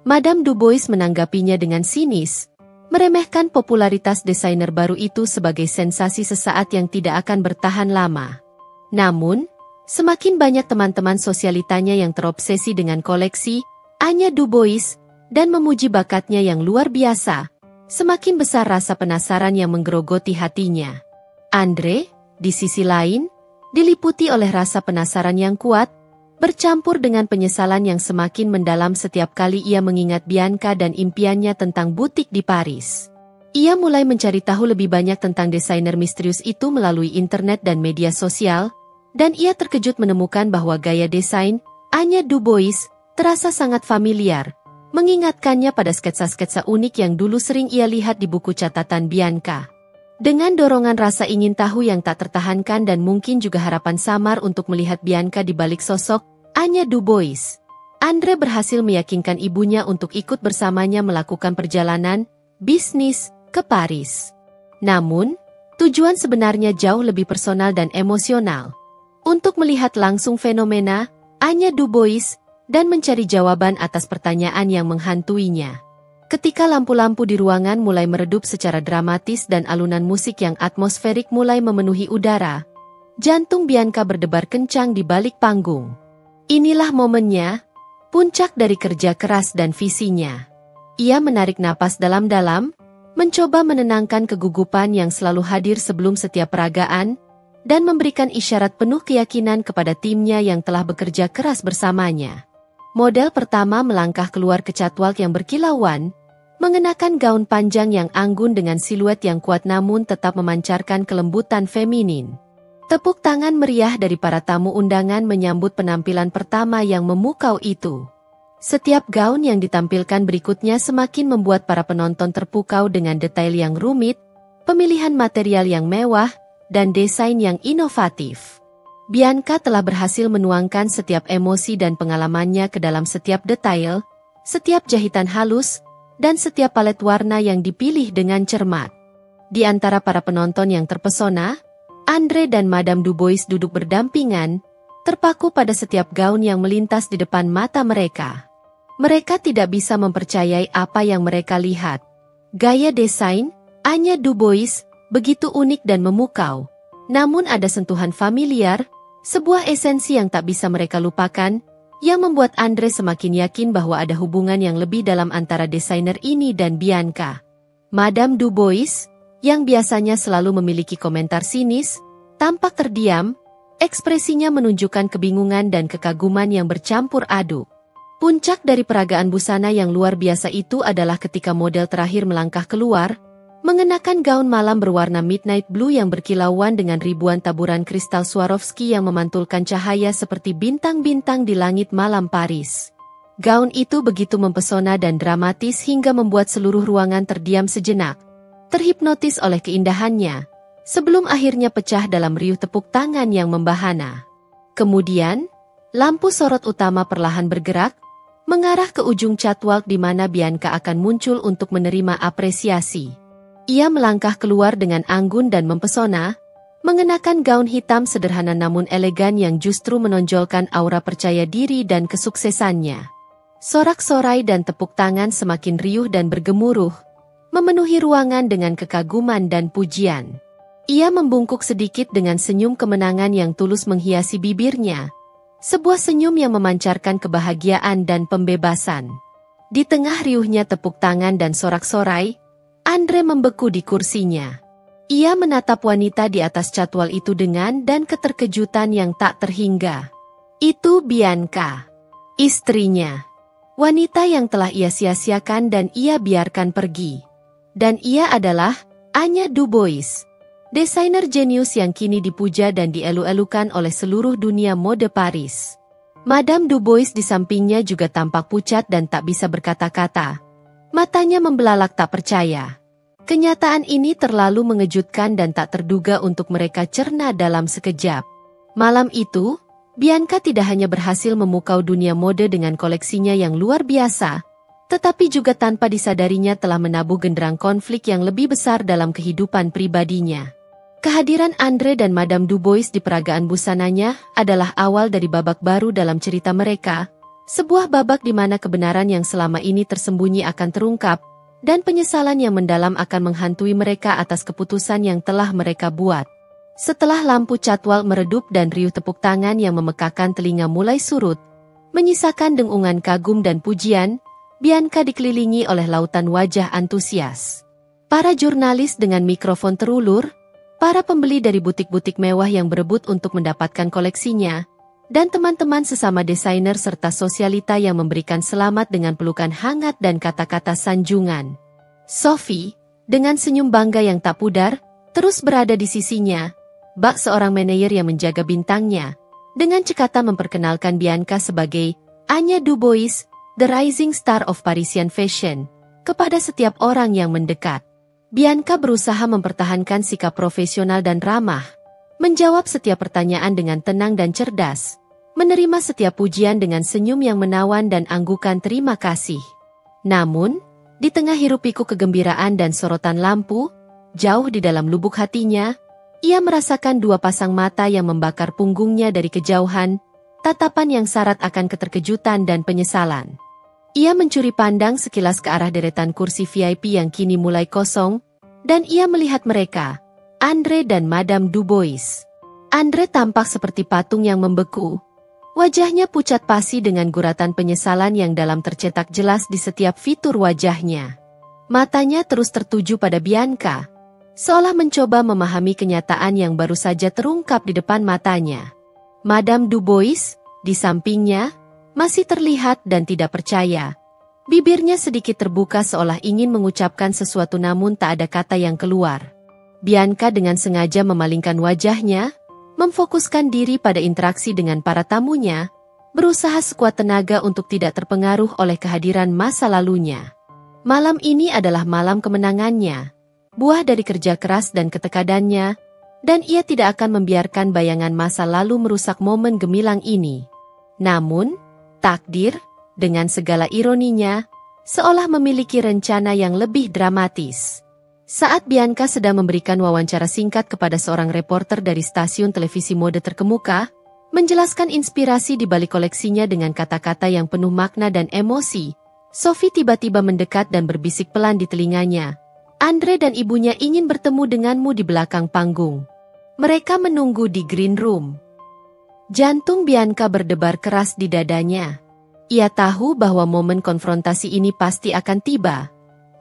Madame Dubois menanggapinya dengan sinis, meremehkan popularitas desainer baru itu sebagai sensasi sesaat yang tidak akan bertahan lama. Namun, semakin banyak teman-teman sosialitanya yang terobsesi dengan koleksi Anya Dubois dan memuji bakatnya yang luar biasa, semakin besar rasa penasaran yang menggerogoti hatinya. Andre, di sisi lain, diliputi oleh rasa penasaran yang kuat, bercampur dengan penyesalan yang semakin mendalam setiap kali ia mengingat Bianca dan impiannya tentang butik di Paris. Ia mulai mencari tahu lebih banyak tentang desainer misterius itu melalui internet dan media sosial, dan ia terkejut menemukan bahwa gaya desain Anya Dubois terasa sangat familiar, mengingatkannya pada sketsa-sketsa unik yang dulu sering ia lihat di buku catatan Bianca. Dengan dorongan rasa ingin tahu yang tak tertahankan dan mungkin juga harapan samar untuk melihat Bianca di balik sosok Anya Dubois, Andre berhasil meyakinkan ibunya untuk ikut bersamanya melakukan perjalanan bisnis ke Paris. Namun, tujuan sebenarnya jauh lebih personal dan emosional, untuk melihat langsung fenomena Anya Dubois dan mencari jawaban atas pertanyaan yang menghantuinya. Ketika lampu-lampu di ruangan mulai meredup secara dramatis dan alunan musik yang atmosferik mulai memenuhi udara, jantung Bianca berdebar kencang di balik panggung. Inilah momennya, puncak dari kerja keras dan visinya. Ia menarik napas dalam-dalam, mencoba menenangkan kegugupan yang selalu hadir sebelum setiap peragaan, dan memberikan isyarat penuh keyakinan kepada timnya yang telah bekerja keras bersamanya. Model pertama melangkah keluar ke catwalk yang berkilauan, mengenakan gaun panjang yang anggun dengan siluet yang kuat namun tetap memancarkan kelembutan feminin. Tepuk tangan meriah dari para tamu undangan menyambut penampilan pertama yang memukau itu. Setiap gaun yang ditampilkan berikutnya semakin membuat para penonton terpukau dengan detail yang rumit, pemilihan material yang mewah, dan desain yang inovatif. Bianca telah berhasil menuangkan setiap emosi dan pengalamannya ke dalam setiap detail, setiap jahitan halus, dan setiap palet warna yang dipilih dengan cermat. Di antara para penonton yang terpesona, Andre dan Madame Dubois duduk berdampingan, terpaku pada setiap gaun yang melintas di depan mata mereka. Mereka tidak bisa mempercayai apa yang mereka lihat. Gaya desain Anya Dubois begitu unik dan memukau. Namun ada sentuhan familiar, sebuah esensi yang tak bisa mereka lupakan, yang membuat Andre semakin yakin bahwa ada hubungan yang lebih dalam antara desainer ini dan Bianca. Madame Dubois, yang biasanya selalu memiliki komentar sinis, tampak terdiam, ekspresinya menunjukkan kebingungan dan kekaguman yang bercampur aduk. Puncak dari peragaan busana yang luar biasa itu adalah ketika model terakhir melangkah keluar, mengenakan gaun malam berwarna midnight blue yang berkilauan dengan ribuan taburan kristal Swarovski yang memantulkan cahaya seperti bintang-bintang di langit malam Paris. Gaun itu begitu mempesona dan dramatis hingga membuat seluruh ruangan terdiam sejenak, terhipnotis oleh keindahannya, sebelum akhirnya pecah dalam riuh tepuk tangan yang membahana. Kemudian, lampu sorot utama perlahan bergerak, mengarah ke ujung catwalk di mana Bianca akan muncul untuk menerima apresiasi. Ia melangkah keluar dengan anggun dan mempesona, mengenakan gaun hitam sederhana namun elegan yang justru menonjolkan aura percaya diri dan kesuksesannya. Sorak-sorai dan tepuk tangan semakin riuh dan bergemuruh, memenuhi ruangan dengan kekaguman dan pujian. Ia membungkuk sedikit dengan senyum kemenangan yang tulus menghiasi bibirnya, sebuah senyum yang memancarkan kebahagiaan dan pembebasan. Di tengah riuhnya tepuk tangan dan sorak-sorai, Andre membeku di kursinya. Ia menatap wanita di atas catwalk itu dengan keterkejutan yang tak terhingga. Itu Bianca, istrinya. Wanita yang telah ia sia-siakan dan ia biarkan pergi. Dan ia adalah Anya Dubois, desainer jenius yang kini dipuja dan dielu-elukan oleh seluruh dunia mode Paris. Madame Dubois di sampingnya juga tampak pucat dan tak bisa berkata-kata. Matanya membelalak tak percaya. Kenyataan ini terlalu mengejutkan dan tak terduga untuk mereka cerna dalam sekejap. Malam itu, Bianca tidak hanya berhasil memukau dunia mode dengan koleksinya yang luar biasa, tetapi juga tanpa disadarinya telah menabuh genderang konflik yang lebih besar dalam kehidupan pribadinya. Kehadiran Andre dan Madame Dubois di peragaan busananya adalah awal dari babak baru dalam cerita mereka, sebuah babak di mana kebenaran yang selama ini tersembunyi akan terungkap, dan penyesalan yang mendalam akan menghantui mereka atas keputusan yang telah mereka buat. Setelah lampu catwalk meredup dan riuh tepuk tangan yang memekakan telinga mulai surut, menyisakan dengungan kagum dan pujian, Bianca dikelilingi oleh lautan wajah antusias. Para jurnalis dengan mikrofon terulur, para pembeli dari butik-butik mewah yang berebut untuk mendapatkan koleksinya, dan teman-teman sesama desainer serta sosialita yang memberikan selamat dengan pelukan hangat dan kata-kata sanjungan. Sophie, dengan senyum bangga yang tak pudar, terus berada di sisinya, bak seorang manajer yang menjaga bintangnya, dengan cekata memperkenalkan Bianca sebagai Anya Dubois, the rising star of Parisian fashion, kepada setiap orang yang mendekat. Bianca berusaha mempertahankan sikap profesional dan ramah, menjawab setiap pertanyaan dengan tenang dan cerdas, menerima setiap pujian dengan senyum yang menawan dan anggukan terima kasih. Namun, di tengah hiruk-pikuk kegembiraan dan sorotan lampu, jauh di dalam lubuk hatinya, ia merasakan dua pasang mata yang membakar punggungnya dari kejauhan, tatapan yang syarat akan keterkejutan dan penyesalan. Ia mencuri pandang sekilas ke arah deretan kursi VIP yang kini mulai kosong, dan ia melihat mereka, Andre dan Madame Dubois. Andre tampak seperti patung yang membeku. Wajahnya pucat pasi dengan guratan penyesalan yang dalam tercetak jelas di setiap fitur wajahnya. Matanya terus tertuju pada Bianca, seolah mencoba memahami kenyataan yang baru saja terungkap di depan matanya. Madame Dubois, di sampingnya, masih terlihat dan tidak percaya. Bibirnya sedikit terbuka seolah ingin mengucapkan sesuatu namun tak ada kata yang keluar. Bianca dengan sengaja memalingkan wajahnya, memfokuskan diri pada interaksi dengan para tamunya, berusaha sekuat tenaga untuk tidak terpengaruh oleh kehadiran masa lalunya. Malam ini adalah malam kemenangannya, buah dari kerja keras dan ketekadannya, dan ia tidak akan membiarkan bayangan masa lalu merusak momen gemilang ini. Namun, takdir, dengan segala ironinya, seolah memiliki rencana yang lebih dramatis. Saat Bianca sedang memberikan wawancara singkat kepada seorang reporter dari stasiun televisi mode terkemuka, menjelaskan inspirasi di balik koleksinya dengan kata-kata yang penuh makna dan emosi, Sophie tiba-tiba mendekat dan berbisik pelan di telinganya. Andre dan ibunya ingin bertemu denganmu di belakang panggung. Mereka menunggu di green room. Jantung Bianca berdebar keras di dadanya. Ia tahu bahwa momen konfrontasi ini pasti akan tiba.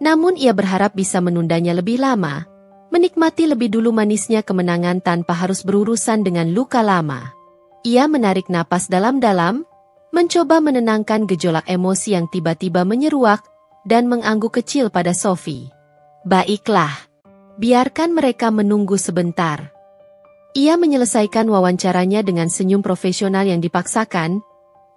Namun ia berharap bisa menundanya lebih lama, menikmati lebih dulu manisnya kemenangan tanpa harus berurusan dengan luka lama. Ia menarik napas dalam-dalam, mencoba menenangkan gejolak emosi yang tiba-tiba menyeruak, dan mengangguk kecil pada Sophie. Baiklah, biarkan mereka menunggu sebentar. Ia menyelesaikan wawancaranya dengan senyum profesional yang dipaksakan,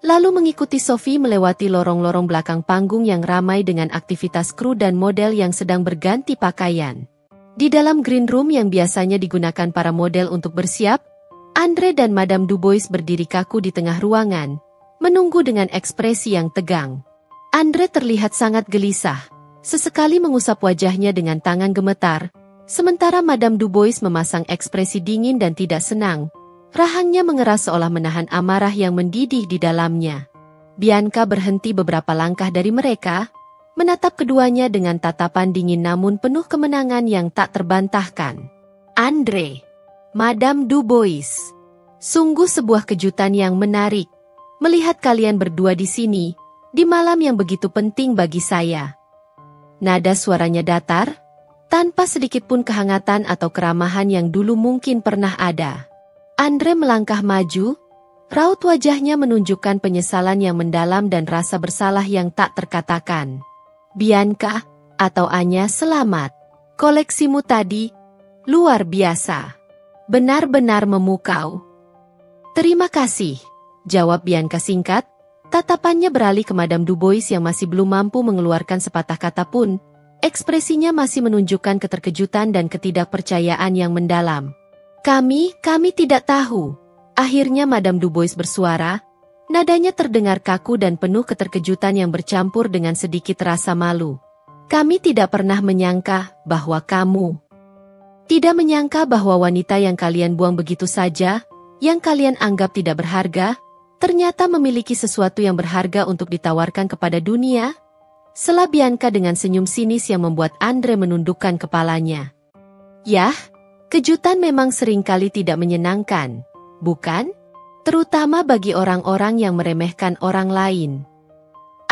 lalu mengikuti Sophie melewati lorong-lorong belakang panggung yang ramai dengan aktivitas kru dan model yang sedang berganti pakaian. Di dalam green room yang biasanya digunakan para model untuk bersiap, Andre dan Madame Dubois berdiri kaku di tengah ruangan, menunggu dengan ekspresi yang tegang. Andre terlihat sangat gelisah, sesekali mengusap wajahnya dengan tangan gemetar, sementara Madame Dubois memasang ekspresi dingin dan tidak senang. Rahangnya mengeras seolah menahan amarah yang mendidih di dalamnya. Bianca berhenti beberapa langkah dari mereka, menatap keduanya dengan tatapan dingin namun penuh kemenangan yang tak terbantahkan. Andre, Madame Dubois, sungguh sebuah kejutan yang menarik. Melihat kalian berdua di sini, di malam yang begitu penting bagi saya. Nada suaranya datar, tanpa sedikit pun kehangatan atau keramahan yang dulu mungkin pernah ada. Andre melangkah maju, raut wajahnya menunjukkan penyesalan yang mendalam dan rasa bersalah yang tak terkatakan. Bianca, atau Anya, selamat. Koleksimu tadi, luar biasa. Benar-benar memukau. Terima kasih. Jawab Bianca singkat, tatapannya beralih ke Madame Dubois yang masih belum mampu mengeluarkan sepatah kata pun, ekspresinya masih menunjukkan keterkejutan dan ketidakpercayaan yang mendalam. Kami tidak tahu. Akhirnya Madame Dubois bersuara, nadanya terdengar kaku dan penuh keterkejutan yang bercampur dengan sedikit rasa malu. Kami tidak pernah menyangka bahwa kamu tidak menyangka bahwa wanita yang kalian buang begitu saja, yang kalian anggap tidak berharga, ternyata memiliki sesuatu yang berharga untuk ditawarkan kepada dunia? Sela Bianca dengan senyum sinis yang membuat Andre menundukkan kepalanya. Yah, kejutan memang seringkali tidak menyenangkan, bukan? Terutama bagi orang-orang yang meremehkan orang lain.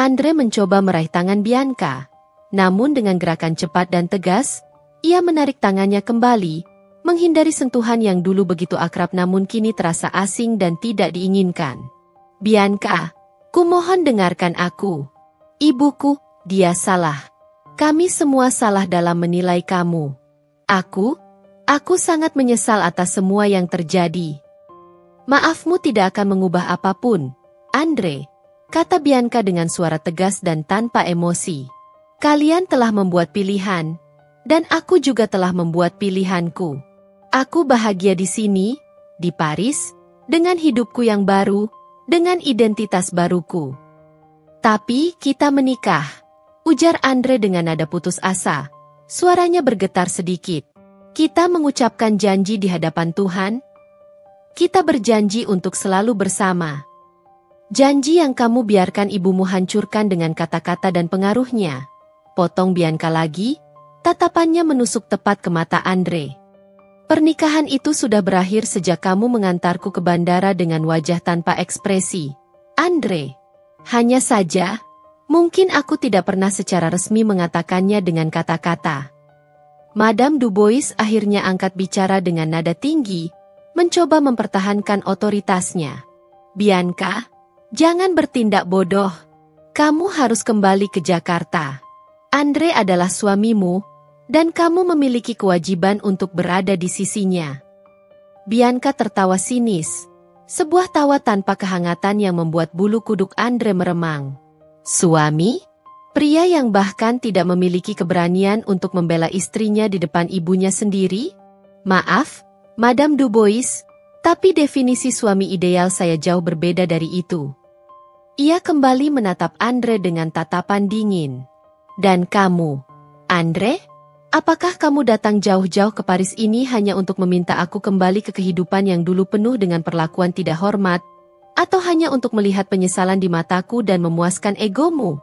Andre mencoba meraih tangan Bianca, namun dengan gerakan cepat dan tegas, ia menarik tangannya kembali, menghindari sentuhan yang dulu begitu akrab namun kini terasa asing dan tidak diinginkan. Bianca, kumohon dengarkan aku. Ibuku, dia salah. Kami semua salah dalam menilai kamu. Aku sangat menyesal atas semua yang terjadi. Maafmu tidak akan mengubah apapun, Andre, kata Bianca dengan suara tegas dan tanpa emosi. Kalian telah membuat pilihan, dan aku juga telah membuat pilihanku. Aku bahagia di sini, di Paris, dengan hidupku yang baru, dengan identitas baruku. Tapi kita menikah, ujar Andre dengan nada putus asa. Suaranya bergetar sedikit. Kita mengucapkan janji di hadapan Tuhan. Kita berjanji untuk selalu bersama. Janji yang kamu biarkan ibumu hancurkan dengan kata-kata dan pengaruhnya. Potong Bianca lagi, tatapannya menusuk tepat ke mata Andre. Pernikahan itu sudah berakhir sejak kamu mengantarku ke bandara dengan wajah tanpa ekspresi. Andre, hanya saja, mungkin aku tidak pernah secara resmi mengatakannya dengan kata-kata. Madame Dubois akhirnya angkat bicara dengan nada tinggi, mencoba mempertahankan otoritasnya. Bianca, jangan bertindak bodoh. Kamu harus kembali ke Jakarta. Andre adalah suamimu, dan kamu memiliki kewajiban untuk berada di sisinya. Bianca tertawa sinis, sebuah tawa tanpa kehangatan yang membuat bulu kuduk Andre meremang. Suami? Pria yang bahkan tidak memiliki keberanian untuk membela istrinya di depan ibunya sendiri? Maaf, Madame Dubois, tapi definisi suami ideal saya jauh berbeda dari itu. Ia kembali menatap Andre dengan tatapan dingin. Dan kamu, Andre? Apakah kamu datang jauh-jauh ke Paris ini hanya untuk meminta aku kembali ke kehidupan yang dulu penuh dengan perlakuan tidak hormat? Atau hanya untuk melihat penyesalan di mataku dan memuaskan egomu?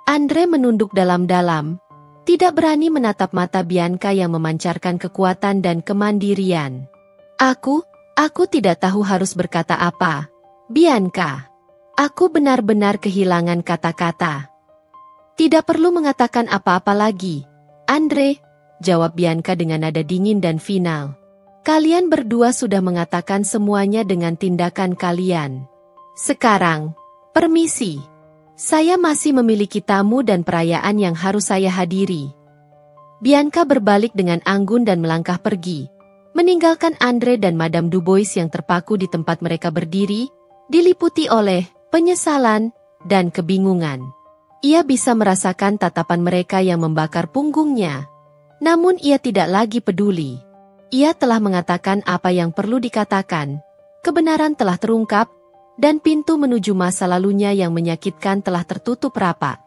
Andre menunduk dalam-dalam, tidak berani menatap mata Bianca yang memancarkan kekuatan dan kemandirian. Aku tidak tahu harus berkata apa. Bianca, aku benar-benar kehilangan kata-kata. Tidak perlu mengatakan apa-apa lagi, Andre, jawab Bianca dengan nada dingin dan final. Kalian berdua sudah mengatakan semuanya dengan tindakan kalian. Sekarang, permisi. Saya masih memiliki tamu dan perayaan yang harus saya hadiri. Bianca berbalik dengan anggun dan melangkah pergi, meninggalkan Andre dan Madame Dubois yang terpaku di tempat mereka berdiri, diliputi oleh penyesalan dan kebingungan. Ia bisa merasakan tatapan mereka yang membakar punggungnya. Namun ia tidak lagi peduli. Ia telah mengatakan apa yang perlu dikatakan. Kebenaran telah terungkap, dan pintu menuju masa lalunya yang menyakitkan telah tertutup rapat.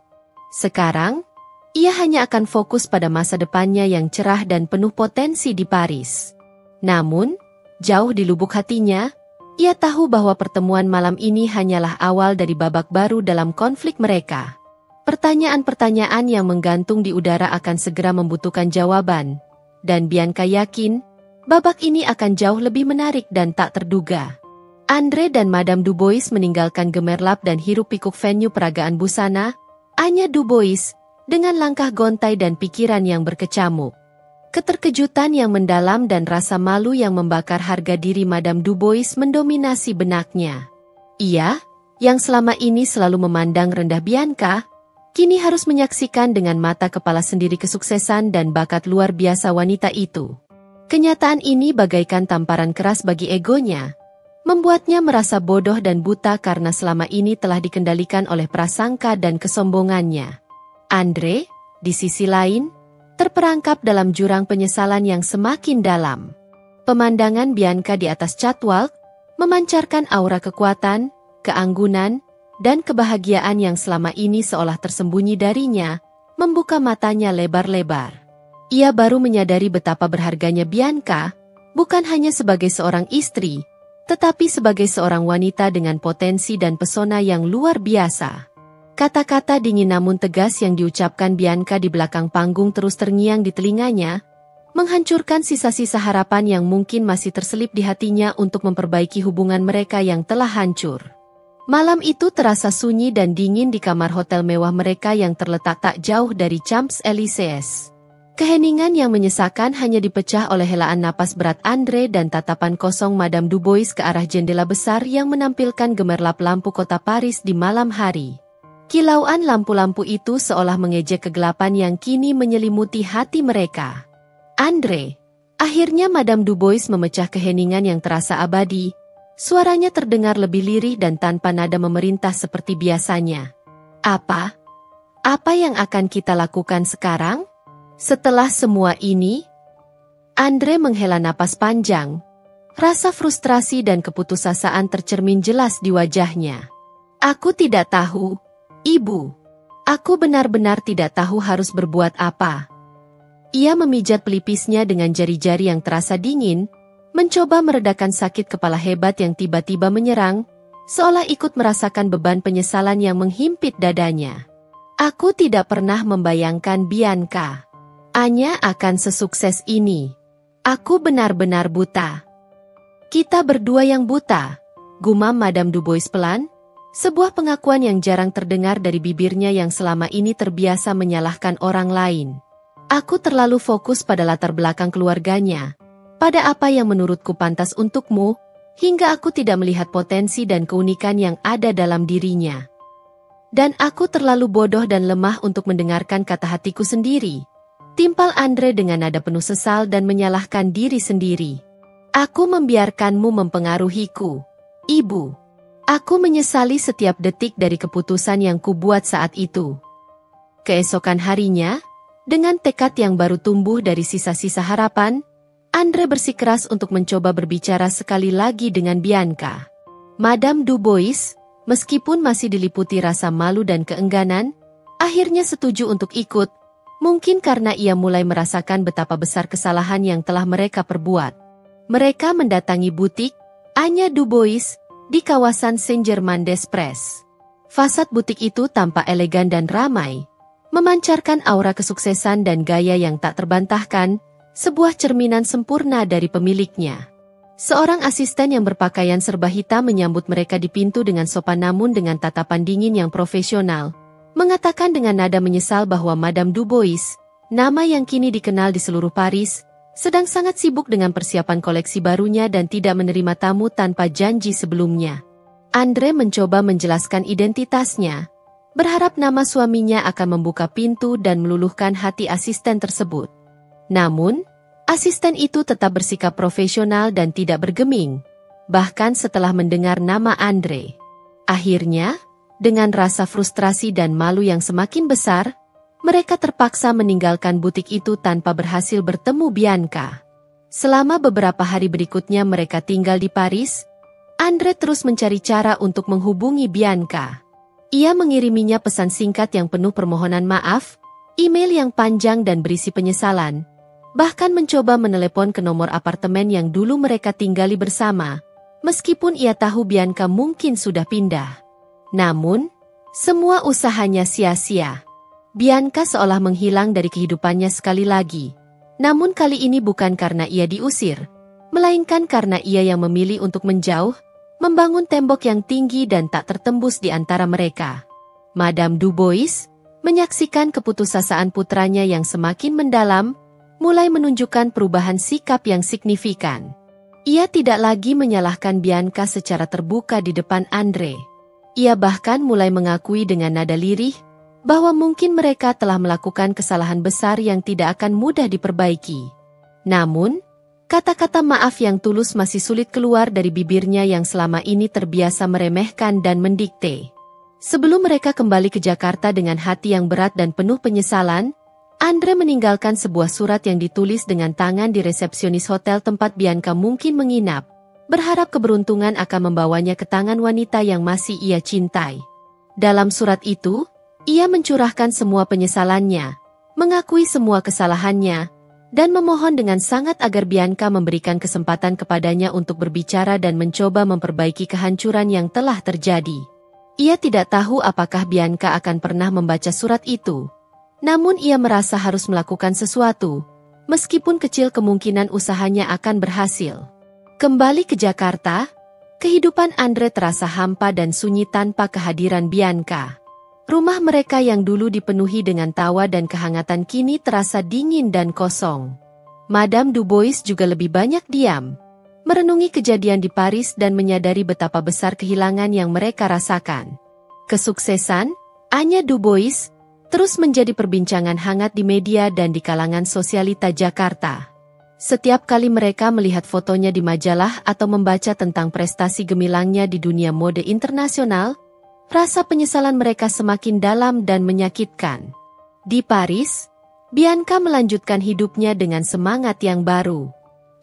Sekarang, ia hanya akan fokus pada masa depannya yang cerah dan penuh potensi di Paris. Namun, jauh di lubuk hatinya, ia tahu bahwa pertemuan malam ini hanyalah awal dari babak baru dalam konflik mereka. Pertanyaan-pertanyaan yang menggantung di udara akan segera membutuhkan jawaban, dan Bianca yakin, babak ini akan jauh lebih menarik dan tak terduga. Andre dan Madame Dubois meninggalkan gemerlap dan hiruk-pikuk venue peragaan busana, hanya Dubois, dengan langkah gontai dan pikiran yang berkecamuk. Keterkejutan yang mendalam dan rasa malu yang membakar harga diri Madame Dubois mendominasi benaknya. Ia, yang selama ini selalu memandang rendah Bianca, kini harus menyaksikan dengan mata kepala sendiri kesuksesan dan bakat luar biasa wanita itu. Kenyataan ini bagaikan tamparan keras bagi egonya, membuatnya merasa bodoh dan buta karena selama ini telah dikendalikan oleh prasangka dan kesombongannya. Andre, di sisi lain, terperangkap dalam jurang penyesalan yang semakin dalam. Pemandangan Bianca di atas catwalk memancarkan aura kekuatan, keanggunan, dan kebahagiaan yang selama ini seolah tersembunyi darinya, membuka matanya lebar-lebar. Ia baru menyadari betapa berharganya Bianca, bukan hanya sebagai seorang istri, tetapi sebagai seorang wanita dengan potensi dan pesona yang luar biasa. Kata-kata dingin namun tegas yang diucapkan Bianca di belakang panggung terus terngiang di telinganya, menghancurkan sisa-sisa harapan yang mungkin masih terselip di hatinya untuk memperbaiki hubungan mereka yang telah hancur. Malam itu terasa sunyi dan dingin di kamar hotel mewah mereka yang terletak tak jauh dari Champs-Élysées. Keheningan yang menyesakan hanya dipecah oleh helaan napas berat Andre dan tatapan kosong Madame Dubois ke arah jendela besar yang menampilkan gemerlap lampu kota Paris di malam hari. Kilauan lampu-lampu itu seolah mengejek kegelapan yang kini menyelimuti hati mereka. Andre, akhirnya Madame Dubois memecah keheningan yang terasa abadi. Suaranya terdengar lebih lirih dan tanpa nada memerintah seperti biasanya. Apa? Apa yang akan kita lakukan sekarang? Setelah semua ini? Andre menghela napas panjang. Rasa frustrasi dan keputusasaan tercermin jelas di wajahnya. Aku tidak tahu, Ibu. Aku benar-benar tidak tahu harus berbuat apa. Ia memijat pelipisnya dengan jari-jari yang terasa dingin, mencoba meredakan sakit kepala hebat yang tiba-tiba menyerang, seolah ikut merasakan beban penyesalan yang menghimpit dadanya. Aku tidak pernah membayangkan Bianca Anya akan sesukses ini. Aku benar-benar buta. Kita berdua yang buta, gumam Madame Dubois pelan, sebuah pengakuan yang jarang terdengar dari bibirnya yang selama ini terbiasa menyalahkan orang lain. Aku terlalu fokus pada latar belakang keluarganya, pada apa yang menurutku pantas untukmu, hingga aku tidak melihat potensi dan keunikan yang ada dalam dirinya. Dan aku terlalu bodoh dan lemah untuk mendengarkan kata hatiku sendiri. Timpal Andre dengan nada penuh sesal dan menyalahkan diri sendiri. Aku membiarkanmu mempengaruhiku, Ibu. Aku menyesali setiap detik dari keputusan yang kubuat saat itu. Keesokan harinya, dengan tekad yang baru tumbuh dari sisa-sisa harapan, Andre bersikeras untuk mencoba berbicara sekali lagi dengan Bianca. Madame Dubois, meskipun masih diliputi rasa malu dan keengganan, akhirnya setuju untuk ikut, mungkin karena ia mulai merasakan betapa besar kesalahan yang telah mereka perbuat. Mereka mendatangi butik Anya Dubois di kawasan Saint-Germain-des-Prés. Fasad butik itu tampak elegan dan ramai, memancarkan aura kesuksesan dan gaya yang tak terbantahkan, sebuah cerminan sempurna dari pemiliknya. Seorang asisten yang berpakaian serba hitam menyambut mereka di pintu dengan sopan namun dengan tatapan dingin yang profesional, mengatakan dengan nada menyesal bahwa Madame Dubois, nama yang kini dikenal di seluruh Paris, sedang sangat sibuk dengan persiapan koleksi barunya dan tidak menerima tamu tanpa janji sebelumnya. Andre mencoba menjelaskan identitasnya, berharap nama suaminya akan membuka pintu dan meluluhkan hati asisten tersebut. Namun, asisten itu tetap bersikap profesional dan tidak bergeming, bahkan setelah mendengar nama Andre. Akhirnya, dengan rasa frustrasi dan malu yang semakin besar, mereka terpaksa meninggalkan butik itu tanpa berhasil bertemu Bianca. Selama beberapa hari berikutnya mereka tinggal di Paris, Andre terus mencari cara untuk menghubungi Bianca. Ia mengiriminya pesan singkat yang penuh permohonan maaf, email yang panjang dan berisi penyesalan, bahkan mencoba menelepon ke nomor apartemen yang dulu mereka tinggali bersama, meskipun ia tahu Bianca mungkin sudah pindah. Namun, semua usahanya sia-sia. Bianca seolah menghilang dari kehidupannya sekali lagi. Namun kali ini bukan karena ia diusir, melainkan karena ia yang memilih untuk menjauh, membangun tembok yang tinggi dan tak tertembus di antara mereka. Madame Dubois menyaksikan keputusasaan putranya yang semakin mendalam, mulai menunjukkan perubahan sikap yang signifikan. Ia tidak lagi menyalahkan Bianca secara terbuka di depan Andre. Ia bahkan mulai mengakui dengan nada lirih bahwa mungkin mereka telah melakukan kesalahan besar yang tidak akan mudah diperbaiki. Namun, kata-kata maaf yang tulus masih sulit keluar dari bibirnya yang selama ini terbiasa meremehkan dan mendikte. Sebelum mereka kembali ke Jakarta dengan hati yang berat dan penuh penyesalan, Andre meninggalkan sebuah surat yang ditulis dengan tangan di resepsionis hotel tempat Bianca mungkin menginap, berharap keberuntungan akan membawanya ke tangan wanita yang masih ia cintai. Dalam surat itu, ia mencurahkan semua penyesalannya, mengakui semua kesalahannya, dan memohon dengan sangat agar Bianca memberikan kesempatan kepadanya untuk berbicara dan mencoba memperbaiki kehancuran yang telah terjadi. Ia tidak tahu apakah Bianca akan pernah membaca surat itu. Namun ia merasa harus melakukan sesuatu, meskipun kecil kemungkinan usahanya akan berhasil. Kembali ke Jakarta, kehidupan Andre terasa hampa dan sunyi tanpa kehadiran Bianca. Rumah mereka yang dulu dipenuhi dengan tawa dan kehangatan kini terasa dingin dan kosong. Madame Dubois juga lebih banyak diam, merenungi kejadian di Paris dan menyadari betapa besar kehilangan yang mereka rasakan. Kesuksesan Anya Dubois terus menjadi perbincangan hangat di media dan di kalangan sosialita Jakarta. Setiap kali mereka melihat fotonya di majalah atau membaca tentang prestasi gemilangnya di dunia mode internasional, rasa penyesalan mereka semakin dalam dan menyakitkan. Di Paris, Bianca melanjutkan hidupnya dengan semangat yang baru.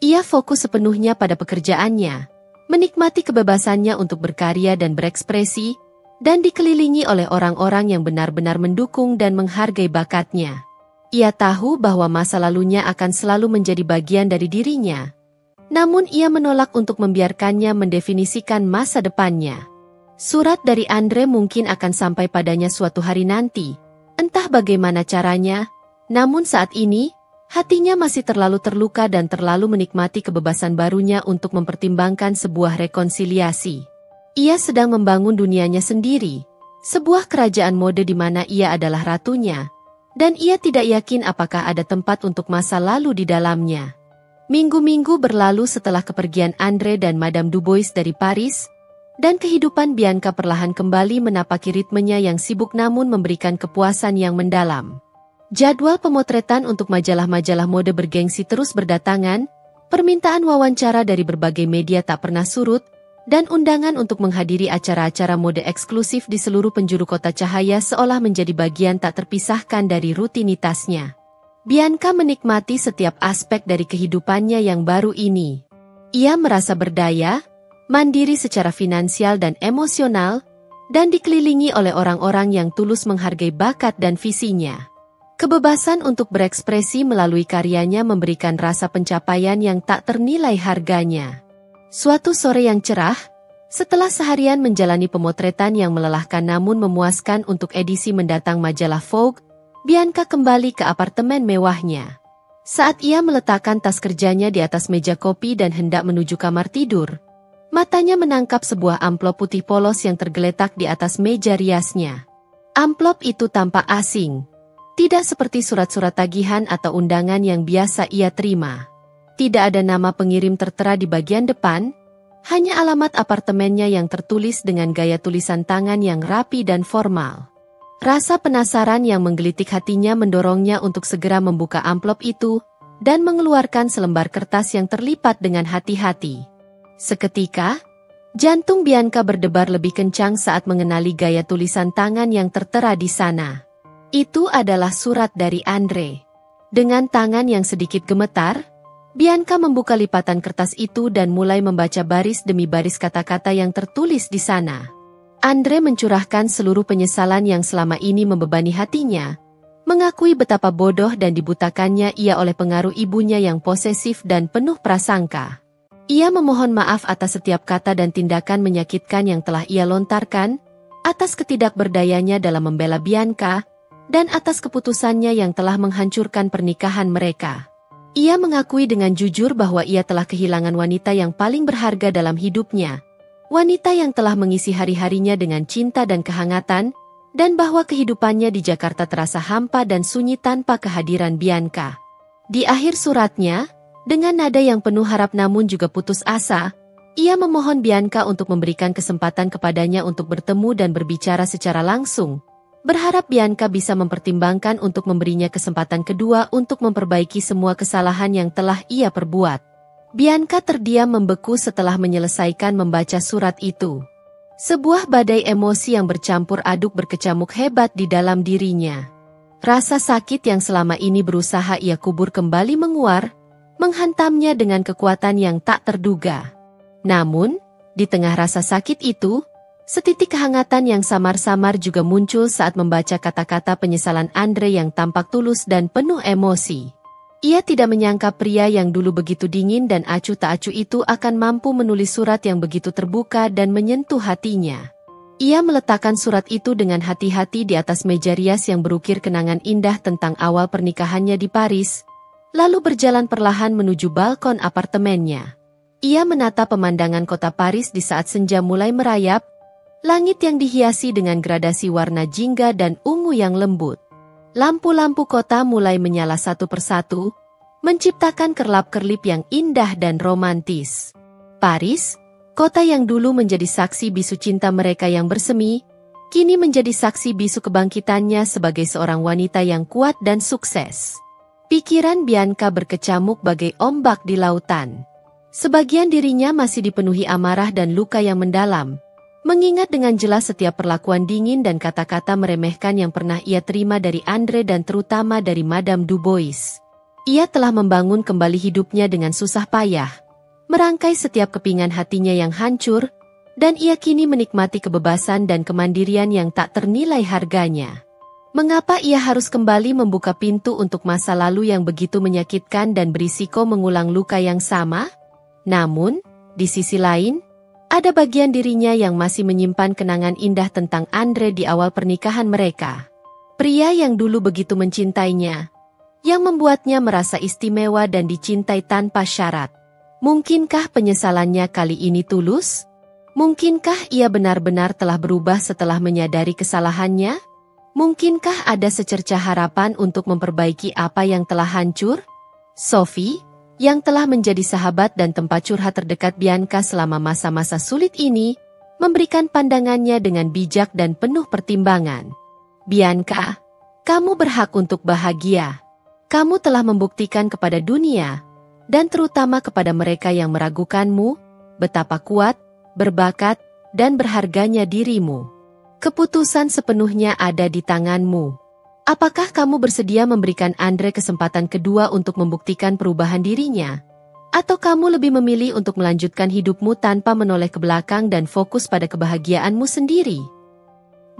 Ia fokus sepenuhnya pada pekerjaannya, menikmati kebebasannya untuk berkarya dan berekspresi, dan dikelilingi oleh orang-orang yang benar-benar mendukung dan menghargai bakatnya. Ia tahu bahwa masa lalunya akan selalu menjadi bagian dari dirinya. Namun ia menolak untuk membiarkannya mendefinisikan masa depannya. Surat dari Andre mungkin akan sampai padanya suatu hari nanti, entah bagaimana caranya, namun saat ini, hatinya masih terlalu terluka dan terlalu menikmati kebebasan barunya untuk mempertimbangkan sebuah rekonsiliasi. Ia sedang membangun dunianya sendiri, sebuah kerajaan mode di mana ia adalah ratunya, dan ia tidak yakin apakah ada tempat untuk masa lalu di dalamnya. Minggu-minggu berlalu setelah kepergian Andre dan Madame Dubois dari Paris, dan kehidupan Bianca perlahan kembali menapaki ritmenya yang sibuk namun memberikan kepuasan yang mendalam. Jadwal pemotretan untuk majalah-majalah mode bergengsi terus berdatangan, permintaan wawancara dari berbagai media tak pernah surut, dan undangan untuk menghadiri acara-acara mode eksklusif di seluruh penjuru kota cahaya seolah menjadi bagian tak terpisahkan dari rutinitasnya. Bianca menikmati setiap aspek dari kehidupannya yang baru ini. Ia merasa berdaya, mandiri secara finansial dan emosional, dan dikelilingi oleh orang-orang yang tulus menghargai bakat dan visinya. Kebebasan untuk berekspresi melalui karyanya memberikan rasa pencapaian yang tak ternilai harganya. Suatu sore yang cerah, setelah seharian menjalani pemotretan yang melelahkan namun memuaskan untuk edisi mendatang majalah Vogue, Bianca kembali ke apartemen mewahnya. Saat ia meletakkan tas kerjanya di atas meja kopi dan hendak menuju kamar tidur, matanya menangkap sebuah amplop putih polos yang tergeletak di atas meja riasnya. Amplop itu tampak asing. Tidak seperti surat-surat tagihan atau undangan yang biasa ia terima. Tidak ada nama pengirim tertera di bagian depan, hanya alamat apartemennya yang tertulis dengan gaya tulisan tangan yang rapi dan formal. Rasa penasaran yang menggelitik hatinya mendorongnya untuk segera membuka amplop itu dan mengeluarkan selembar kertas yang terlipat dengan hati-hati. Seketika, jantung Bianca berdebar lebih kencang saat mengenali gaya tulisan tangan yang tertera di sana. Itu adalah surat dari Andre. Dengan tangan yang sedikit gemetar, Bianca membuka lipatan kertas itu dan mulai membaca baris demi baris kata-kata yang tertulis di sana. Andre mencurahkan seluruh penyesalan yang selama ini membebani hatinya, mengakui betapa bodoh dan dibutakannya ia oleh pengaruh ibunya yang posesif dan penuh prasangka. Ia memohon maaf atas setiap kata dan tindakan menyakitkan yang telah ia lontarkan, atas ketidakberdayanya dalam membela Bianca, dan atas keputusannya yang telah menghancurkan pernikahan mereka. Ia mengakui dengan jujur bahwa ia telah kehilangan wanita yang paling berharga dalam hidupnya, wanita yang telah mengisi hari-harinya dengan cinta dan kehangatan, dan bahwa kehidupannya di Jakarta terasa hampa dan sunyi tanpa kehadiran Bianca. Di akhir suratnya, dengan nada yang penuh harap namun juga putus asa, ia memohon Bianca untuk memberikan kesempatan kepadanya untuk bertemu dan berbicara secara langsung, berharap Bianca bisa mempertimbangkan untuk memberinya kesempatan kedua untuk memperbaiki semua kesalahan yang telah ia perbuat. Bianca terdiam membeku setelah menyelesaikan membaca surat itu. Sebuah badai emosi yang bercampur aduk berkecamuk hebat di dalam dirinya. Rasa sakit yang selama ini berusaha ia kubur kembali menguar, menghantamnya dengan kekuatan yang tak terduga. Namun, di tengah rasa sakit itu, setitik kehangatan yang samar-samar juga muncul saat membaca kata-kata penyesalan Andre yang tampak tulus dan penuh emosi. Ia tidak menyangka pria yang dulu begitu dingin dan acuh tak acuh itu akan mampu menulis surat yang begitu terbuka dan menyentuh hatinya. Ia meletakkan surat itu dengan hati-hati di atas meja rias yang berukir kenangan indah tentang awal pernikahannya di Paris, lalu berjalan perlahan menuju balkon apartemennya. Ia menatap pemandangan kota Paris di saat senja mulai merayap, langit yang dihiasi dengan gradasi warna jingga dan ungu yang lembut. Lampu-lampu kota mulai menyala satu persatu, menciptakan kerlap-kerlip yang indah dan romantis. Paris, kota yang dulu menjadi saksi bisu cinta mereka yang bersemi, kini menjadi saksi bisu kebangkitannya sebagai seorang wanita yang kuat dan sukses. Pikiran Bianca berkecamuk bagai ombak di lautan. Sebagian dirinya masih dipenuhi amarah dan luka yang mendalam, mengingat dengan jelas setiap perlakuan dingin dan kata-kata meremehkan yang pernah ia terima dari Andre dan terutama dari Madame Dubois. Ia telah membangun kembali hidupnya dengan susah payah, merangkai setiap kepingan hatinya yang hancur, dan ia kini menikmati kebebasan dan kemandirian yang tak ternilai harganya. Mengapa ia harus kembali membuka pintu untuk masa lalu yang begitu menyakitkan dan berisiko mengulang luka yang sama? Namun, di sisi lain, ada bagian dirinya yang masih menyimpan kenangan indah tentang Andre di awal pernikahan mereka. Pria yang dulu begitu mencintainya, yang membuatnya merasa istimewa dan dicintai tanpa syarat. Mungkinkah penyesalannya kali ini tulus? Mungkinkah ia benar-benar telah berubah setelah menyadari kesalahannya? Mungkinkah ada secercah harapan untuk memperbaiki apa yang telah hancur? Sophie, yang telah menjadi sahabat dan tempat curhat terdekat Bianca selama masa-masa sulit ini, memberikan pandangannya dengan bijak dan penuh pertimbangan. Bianca, kamu berhak untuk bahagia. Kamu telah membuktikan kepada dunia, dan terutama kepada mereka yang meragukanmu, betapa kuat, berbakat, dan berharganya dirimu. Keputusan sepenuhnya ada di tanganmu. Apakah kamu bersedia memberikan Andre kesempatan kedua untuk membuktikan perubahan dirinya? Atau kamu lebih memilih untuk melanjutkan hidupmu tanpa menoleh ke belakang dan fokus pada kebahagiaanmu sendiri?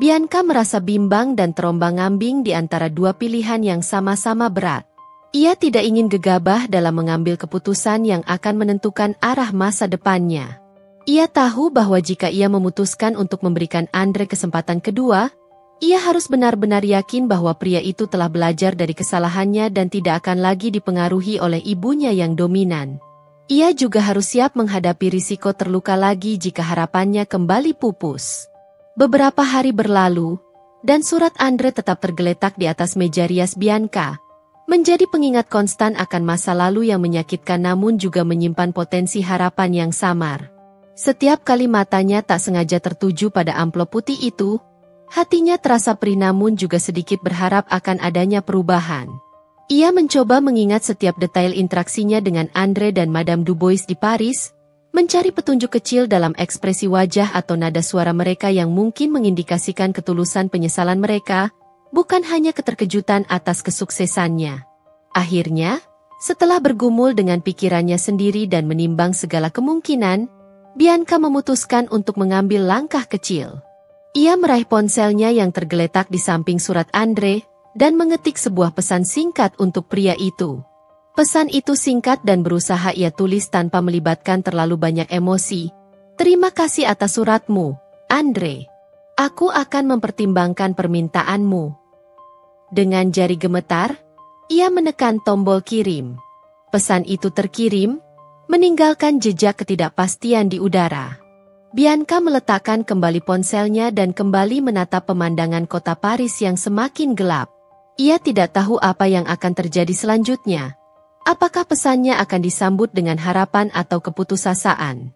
Bianca merasa bimbang dan terombang-ambing di antara dua pilihan yang sama-sama berat. Ia tidak ingin gegabah dalam mengambil keputusan yang akan menentukan arah masa depannya. Ia tahu bahwa jika ia memutuskan untuk memberikan Andre kesempatan kedua, ia harus benar-benar yakin bahwa pria itu telah belajar dari kesalahannya dan tidak akan lagi dipengaruhi oleh ibunya yang dominan. Ia juga harus siap menghadapi risiko terluka lagi jika harapannya kembali pupus. Beberapa hari berlalu, dan surat Andre tetap tergeletak di atas meja rias Bianca, menjadi pengingat konstan akan masa lalu yang menyakitkan namun juga menyimpan potensi harapan yang samar. Setiap kali matanya tak sengaja tertuju pada amplop putih itu, hatinya terasa perih namun juga sedikit berharap akan adanya perubahan. Ia mencoba mengingat setiap detail interaksinya dengan Andre dan Madame Dubois di Paris, mencari petunjuk kecil dalam ekspresi wajah atau nada suara mereka yang mungkin mengindikasikan ketulusan penyesalan mereka, bukan hanya keterkejutan atas kesuksesannya. Akhirnya, setelah bergumul dengan pikirannya sendiri dan menimbang segala kemungkinan, Bianca memutuskan untuk mengambil langkah kecil. Ia meraih ponselnya yang tergeletak di samping surat Andre, dan mengetik sebuah pesan singkat untuk pria itu. Pesan itu singkat dan berusaha ia tulis tanpa melibatkan terlalu banyak emosi. Terima kasih atas suratmu, Andre. Aku akan mempertimbangkan permintaanmu. Dengan jari gemetar, ia menekan tombol kirim. Pesan itu terkirim, meninggalkan jejak ketidakpastian di udara. Bianca meletakkan kembali ponselnya dan kembali menatap pemandangan kota Paris yang semakin gelap. Ia tidak tahu apa yang akan terjadi selanjutnya. Apakah pesannya akan disambut dengan harapan atau keputusasaan?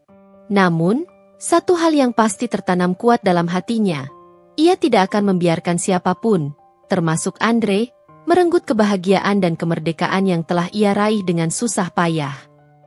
Namun, satu hal yang pasti tertanam kuat dalam hatinya. Ia tidak akan membiarkan siapapun, termasuk Andre, merenggut kebahagiaan dan kemerdekaan yang telah ia raih dengan susah payah.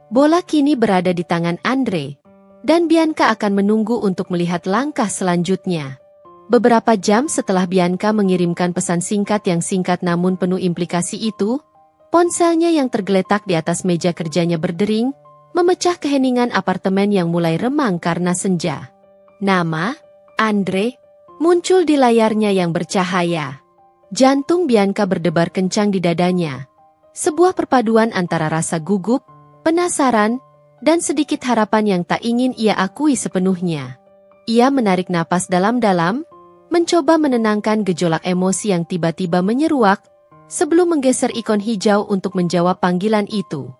Bola kini berada di tangan Andre, dan Bianca akan menunggu untuk melihat langkah selanjutnya. Beberapa jam setelah Bianca mengirimkan pesan singkat yang singkat namun penuh implikasi itu, ponselnya yang tergeletak di atas meja kerjanya berdering, memecah keheningan apartemen yang mulai remang karena senja. Nama, Andre, muncul di layarnya yang bercahaya. Jantung Bianca berdebar kencang di dadanya. Sebuah perpaduan antara rasa gugup, penasaran, dan sedikit harapan yang tak ingin ia akui sepenuhnya. Ia menarik napas dalam-dalam, mencoba menenangkan gejolak emosi yang tiba-tiba menyeruak, sebelum menggeser ikon hijau untuk menjawab panggilan itu.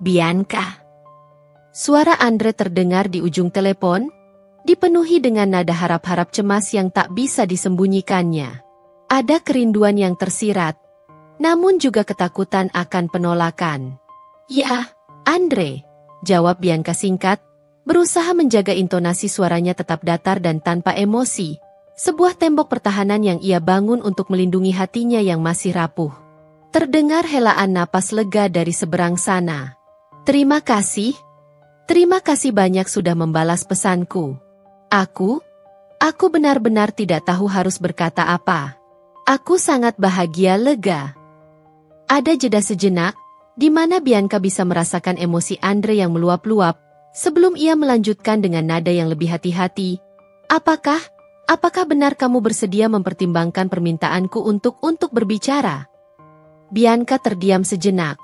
Bianca. Suara Andre terdengar di ujung telepon, dipenuhi dengan nada harap-harap cemas yang tak bisa disembunyikannya. Ada kerinduan yang tersirat, namun juga ketakutan akan penolakan. Ya, Andre. Jawab Bianca singkat, berusaha menjaga intonasi suaranya tetap datar dan tanpa emosi, sebuah tembok pertahanan yang ia bangun untuk melindungi hatinya yang masih rapuh. Terdengar helaan napas lega dari seberang sana. Terima kasih banyak sudah membalas pesanku. Aku benar-benar tidak tahu harus berkata apa. Aku sangat bahagia lega. Ada jeda sejenak, di mana Bianca bisa merasakan emosi Andre yang meluap-luap, sebelum ia melanjutkan dengan nada yang lebih hati-hati. Apakah benar kamu bersedia mempertimbangkan permintaanku untuk berbicara? Bianca terdiam sejenak,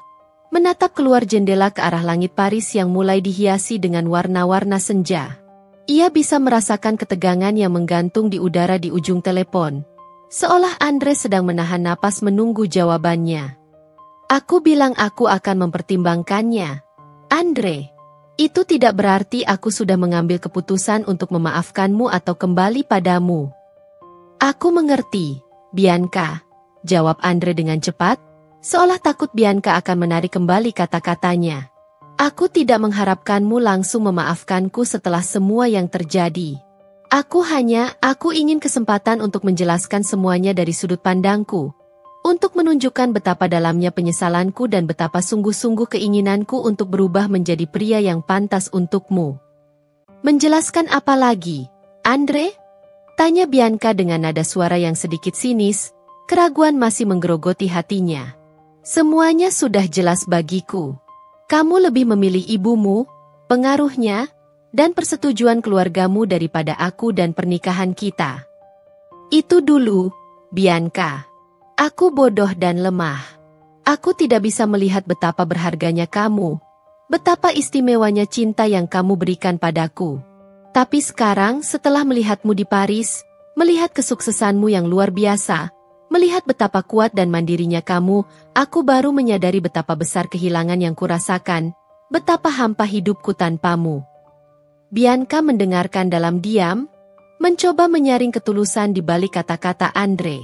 menatap keluar jendela ke arah langit Paris yang mulai dihiasi dengan warna-warna senja. Ia bisa merasakan ketegangan yang menggantung di udara di ujung telepon, seolah Andre sedang menahan napas menunggu jawabannya. Aku bilang aku akan mempertimbangkannya. Andre, itu tidak berarti aku sudah mengambil keputusan untuk memaafkanmu atau kembali padamu. Aku mengerti, Bianca, jawab Andre dengan cepat, seolah takut Bianca akan menarik kembali kata-katanya. Aku tidak mengharapkanmu langsung memaafkanku setelah semua yang terjadi. Aku ingin kesempatan untuk menjelaskan semuanya dari sudut pandangku. Untuk menunjukkan betapa dalamnya penyesalanku dan betapa sungguh-sungguh keinginanku untuk berubah menjadi pria yang pantas untukmu. Menjelaskan apa lagi, Andre? Tanya Bianca dengan nada suara yang sedikit sinis, Keraguan masih menggerogoti hatinya. Semuanya sudah jelas bagiku. Kamu lebih memilih ibumu, pengaruhnya, dan persetujuan keluargamu daripada aku dan pernikahan kita. Itu dulu, Bianca. Aku bodoh dan lemah. Aku tidak bisa melihat betapa berharganya kamu, betapa istimewanya cinta yang kamu berikan padaku. Tapi sekarang setelah melihatmu di Paris, melihat kesuksesanmu yang luar biasa, melihat betapa kuat dan mandirinya kamu, aku baru menyadari betapa besar kehilangan yang kurasakan, betapa hampa hidupku tanpamu. Bianca mendengarkan dalam diam, mencoba menyaring ketulusan di balik kata-kata Andre.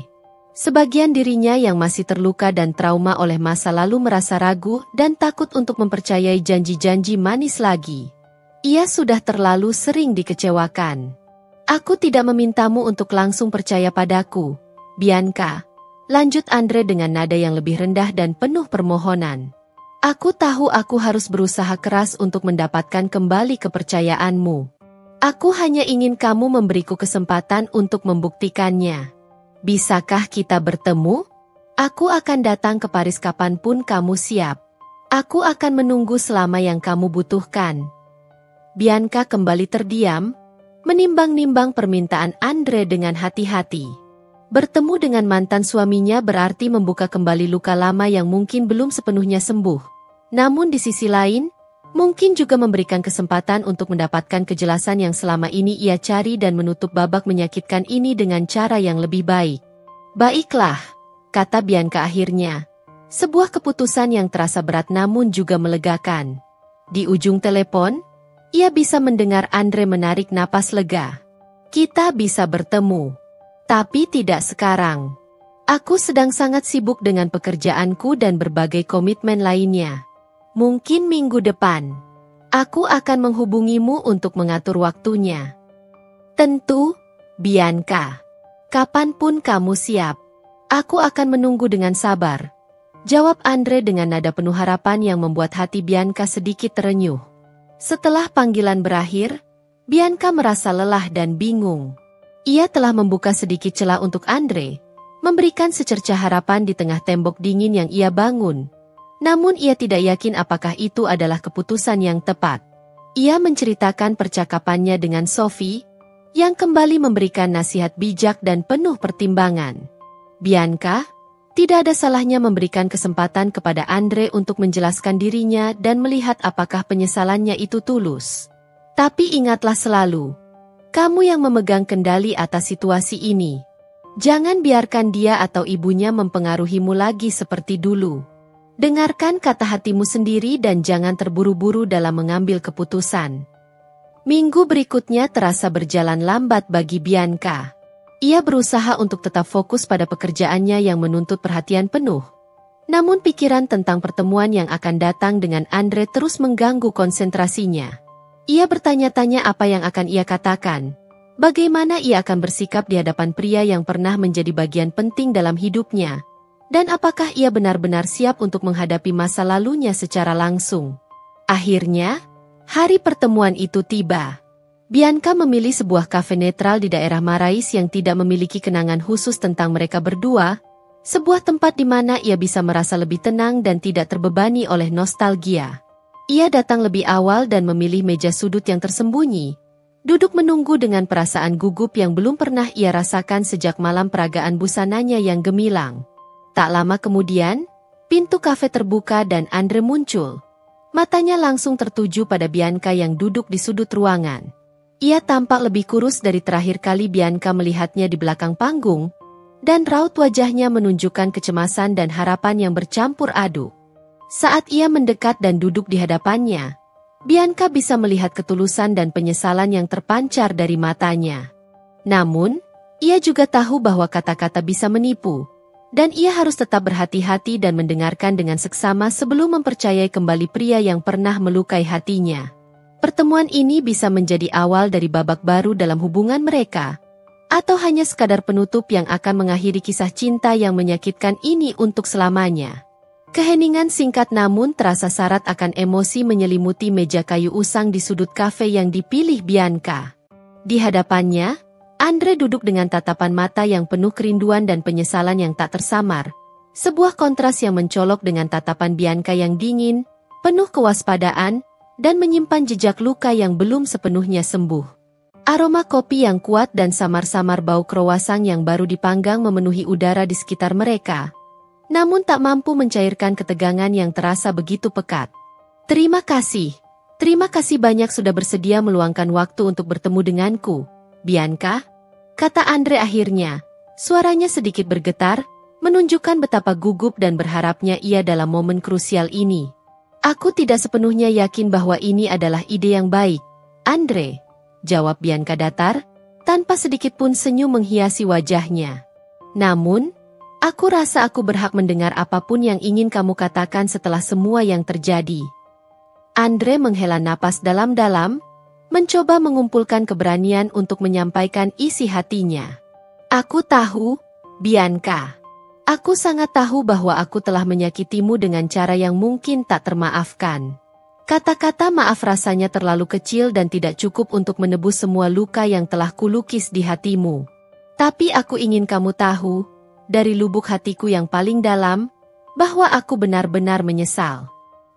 Sebagian dirinya yang masih terluka dan trauma oleh masa lalu merasa ragu dan takut untuk mempercayai janji-janji manis lagi. Ia sudah terlalu sering dikecewakan. Aku tidak memintamu untuk langsung percaya padaku, Bianca. Lanjut Andre dengan nada yang lebih rendah dan penuh permohonan. Aku tahu aku harus berusaha keras untuk mendapatkan kembali kepercayaanmu. Aku hanya ingin kamu memberiku kesempatan untuk membuktikannya. Bisakah kita bertemu? Aku akan datang ke Paris kapanpun kamu siap. Aku akan menunggu selama yang kamu butuhkan. Bianca kembali terdiam, menimbang-nimbang permintaan Andre dengan hati-hati. Bertemu dengan mantan suaminya berarti membuka kembali luka lama yang mungkin belum sepenuhnya sembuh. Namun di sisi lain, mungkin juga memberikan kesempatan untuk mendapatkan kejelasan yang selama ini ia cari dan menutup babak menyakitkan ini dengan cara yang lebih baik. Baiklah, kata Bianca akhirnya. Sebuah keputusan yang terasa berat namun juga melegakan. Di ujung telepon, ia bisa mendengar Andre menarik napas lega. Kita bisa bertemu. Tapi tidak sekarang. Aku sedang sangat sibuk dengan pekerjaanku dan berbagai komitmen lainnya. Mungkin minggu depan, aku akan menghubungimu untuk mengatur waktunya. Tentu, Bianca. Kapanpun kamu siap, aku akan menunggu dengan sabar. Jawab Andre dengan nada penuh harapan yang membuat hati Bianca sedikit terenyuh. Setelah panggilan berakhir, Bianca merasa lelah dan bingung. Ia telah membuka sedikit celah untuk Andre, memberikan secercah harapan di tengah tembok dingin yang ia bangun. Namun ia tidak yakin apakah itu adalah keputusan yang tepat. Ia menceritakan percakapannya dengan Sophie, yang kembali memberikan nasihat bijak dan penuh pertimbangan. Bianca, tidak ada salahnya memberikan kesempatan kepada Andre untuk menjelaskan dirinya dan melihat apakah penyesalannya itu tulus. Tapi ingatlah selalu, kamu yang memegang kendali atas situasi ini. Jangan biarkan dia atau ibunya mempengaruhimu lagi seperti dulu. Dengarkan kata hatimu sendiri dan jangan terburu-buru dalam mengambil keputusan. Minggu berikutnya terasa berjalan lambat bagi Bianca. Ia berusaha untuk tetap fokus pada pekerjaannya yang menuntut perhatian penuh. Namun pikiran tentang pertemuan yang akan datang dengan Andre terus mengganggu konsentrasinya. Ia bertanya-tanya apa yang akan ia katakan. Bagaimana ia akan bersikap di hadapan pria yang pernah menjadi bagian penting dalam hidupnya. Dan apakah ia benar-benar siap untuk menghadapi masa lalunya secara langsung? Akhirnya, hari pertemuan itu tiba. Bianca memilih sebuah kafe netral di daerah Marais yang tidak memiliki kenangan khusus tentang mereka berdua, sebuah tempat di mana ia bisa merasa lebih tenang dan tidak terbebani oleh nostalgia. Ia datang lebih awal dan memilih meja sudut yang tersembunyi, duduk menunggu dengan perasaan gugup yang belum pernah ia rasakan sejak malam peragaan busananya yang gemilang. Tak lama kemudian, pintu kafe terbuka dan Andre muncul. Matanya langsung tertuju pada Bianca yang duduk di sudut ruangan. Ia tampak lebih kurus dari terakhir kali Bianca melihatnya di belakang panggung, dan raut wajahnya menunjukkan kecemasan dan harapan yang bercampur aduk. Saat ia mendekat dan duduk di hadapannya, Bianca bisa melihat ketulusan dan penyesalan yang terpancar dari matanya. Namun, ia juga tahu bahwa kata-kata bisa menipu. Dan ia harus tetap berhati-hati dan mendengarkan dengan seksama sebelum mempercayai kembali pria yang pernah melukai hatinya. Pertemuan ini bisa menjadi awal dari babak baru dalam hubungan mereka, atau hanya sekadar penutup yang akan mengakhiri kisah cinta yang menyakitkan ini untuk selamanya. Keheningan singkat namun terasa syarat akan emosi menyelimuti meja kayu usang di sudut kafe yang dipilih Bianca. Di hadapannya, Andre duduk dengan tatapan mata yang penuh kerinduan dan penyesalan yang tak tersamar. Sebuah kontras yang mencolok dengan tatapan Bianca yang dingin, penuh kewaspadaan, dan menyimpan jejak luka yang belum sepenuhnya sembuh. Aroma kopi yang kuat dan samar-samar bau kroasang yang baru dipanggang memenuhi udara di sekitar mereka. Namun tak mampu mencairkan ketegangan yang terasa begitu pekat. Terima kasih banyak sudah bersedia meluangkan waktu untuk bertemu denganku, Bianca, kata Andre akhirnya. Suaranya sedikit bergetar, menunjukkan betapa gugup dan berharapnya ia dalam momen krusial ini. Aku tidak sepenuhnya yakin bahwa ini adalah ide yang baik, Andre, jawab Bianca datar, tanpa sedikit pun senyum menghiasi wajahnya. Namun, aku rasa aku berhak mendengar apapun yang ingin kamu katakan setelah semua yang terjadi. Andre menghela napas dalam-dalam, mencoba mengumpulkan keberanian untuk menyampaikan isi hatinya. Aku tahu, Bianca. Aku sangat tahu bahwa aku telah menyakitimu dengan cara yang mungkin tak termaafkan. Kata-kata maaf rasanya terlalu kecil dan tidak cukup untuk menebus semua luka yang telah kulukis di hatimu. Tapi aku ingin kamu tahu, dari lubuk hatiku yang paling dalam, bahwa aku benar-benar menyesal.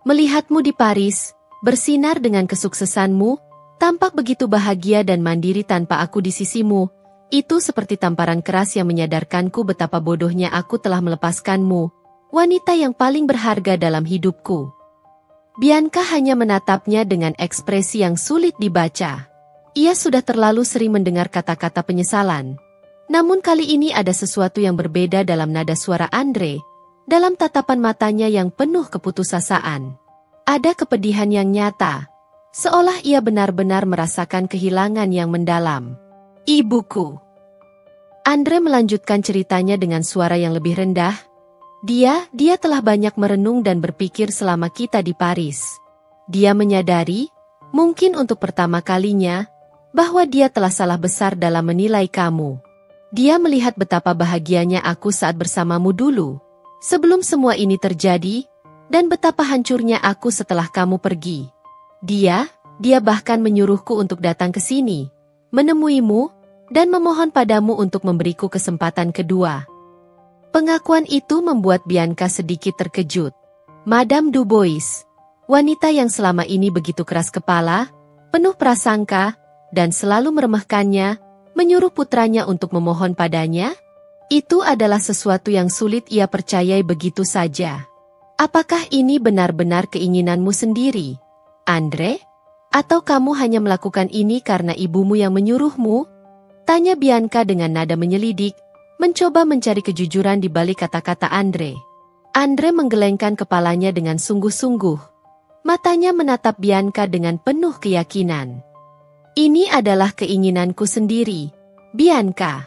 Melihatmu di Paris, bersinar dengan kesuksesanmu, tampak begitu bahagia dan mandiri tanpa aku di sisimu. Itu seperti tamparan keras yang menyadarkanku betapa bodohnya aku telah melepaskanmu, wanita yang paling berharga dalam hidupku. Bianca hanya menatapnya dengan ekspresi yang sulit dibaca. Ia sudah terlalu sering mendengar kata-kata penyesalan. Namun kali ini ada sesuatu yang berbeda dalam nada suara Andre, dalam tatapan matanya yang penuh keputusasaan. Ada kepedihan yang nyata, seolah ia benar-benar merasakan kehilangan yang mendalam. Ibuku. Andre melanjutkan ceritanya dengan suara yang lebih rendah. Dia telah banyak merenung dan berpikir selama kita di Paris. Dia menyadari, mungkin untuk pertama kalinya, bahwa dia telah salah besar dalam menilai kamu. Dia melihat betapa bahagianya aku saat bersamamu dulu, sebelum semua ini terjadi, dan betapa hancurnya aku setelah kamu pergi. Dia bahkan menyuruhku untuk datang ke sini, menemuimu, dan memohon padamu untuk memberiku kesempatan kedua. Pengakuan itu membuat Bianca sedikit terkejut. Madame Dubois, wanita yang selama ini begitu keras kepala, penuh prasangka, dan selalu meremehkannya, menyuruh putranya untuk memohon padanya? Itu adalah sesuatu yang sulit ia percayai begitu saja. Apakah ini benar-benar keinginanmu sendiri, Andre? Atau kamu hanya melakukan ini karena ibumu yang menyuruhmu? Tanya Bianca dengan nada menyelidik, mencoba mencari kejujuran di balik kata-kata Andre. Andre menggelengkan kepalanya dengan sungguh-sungguh. Matanya menatap Bianca dengan penuh keyakinan. Ini adalah keinginanku sendiri, Bianca.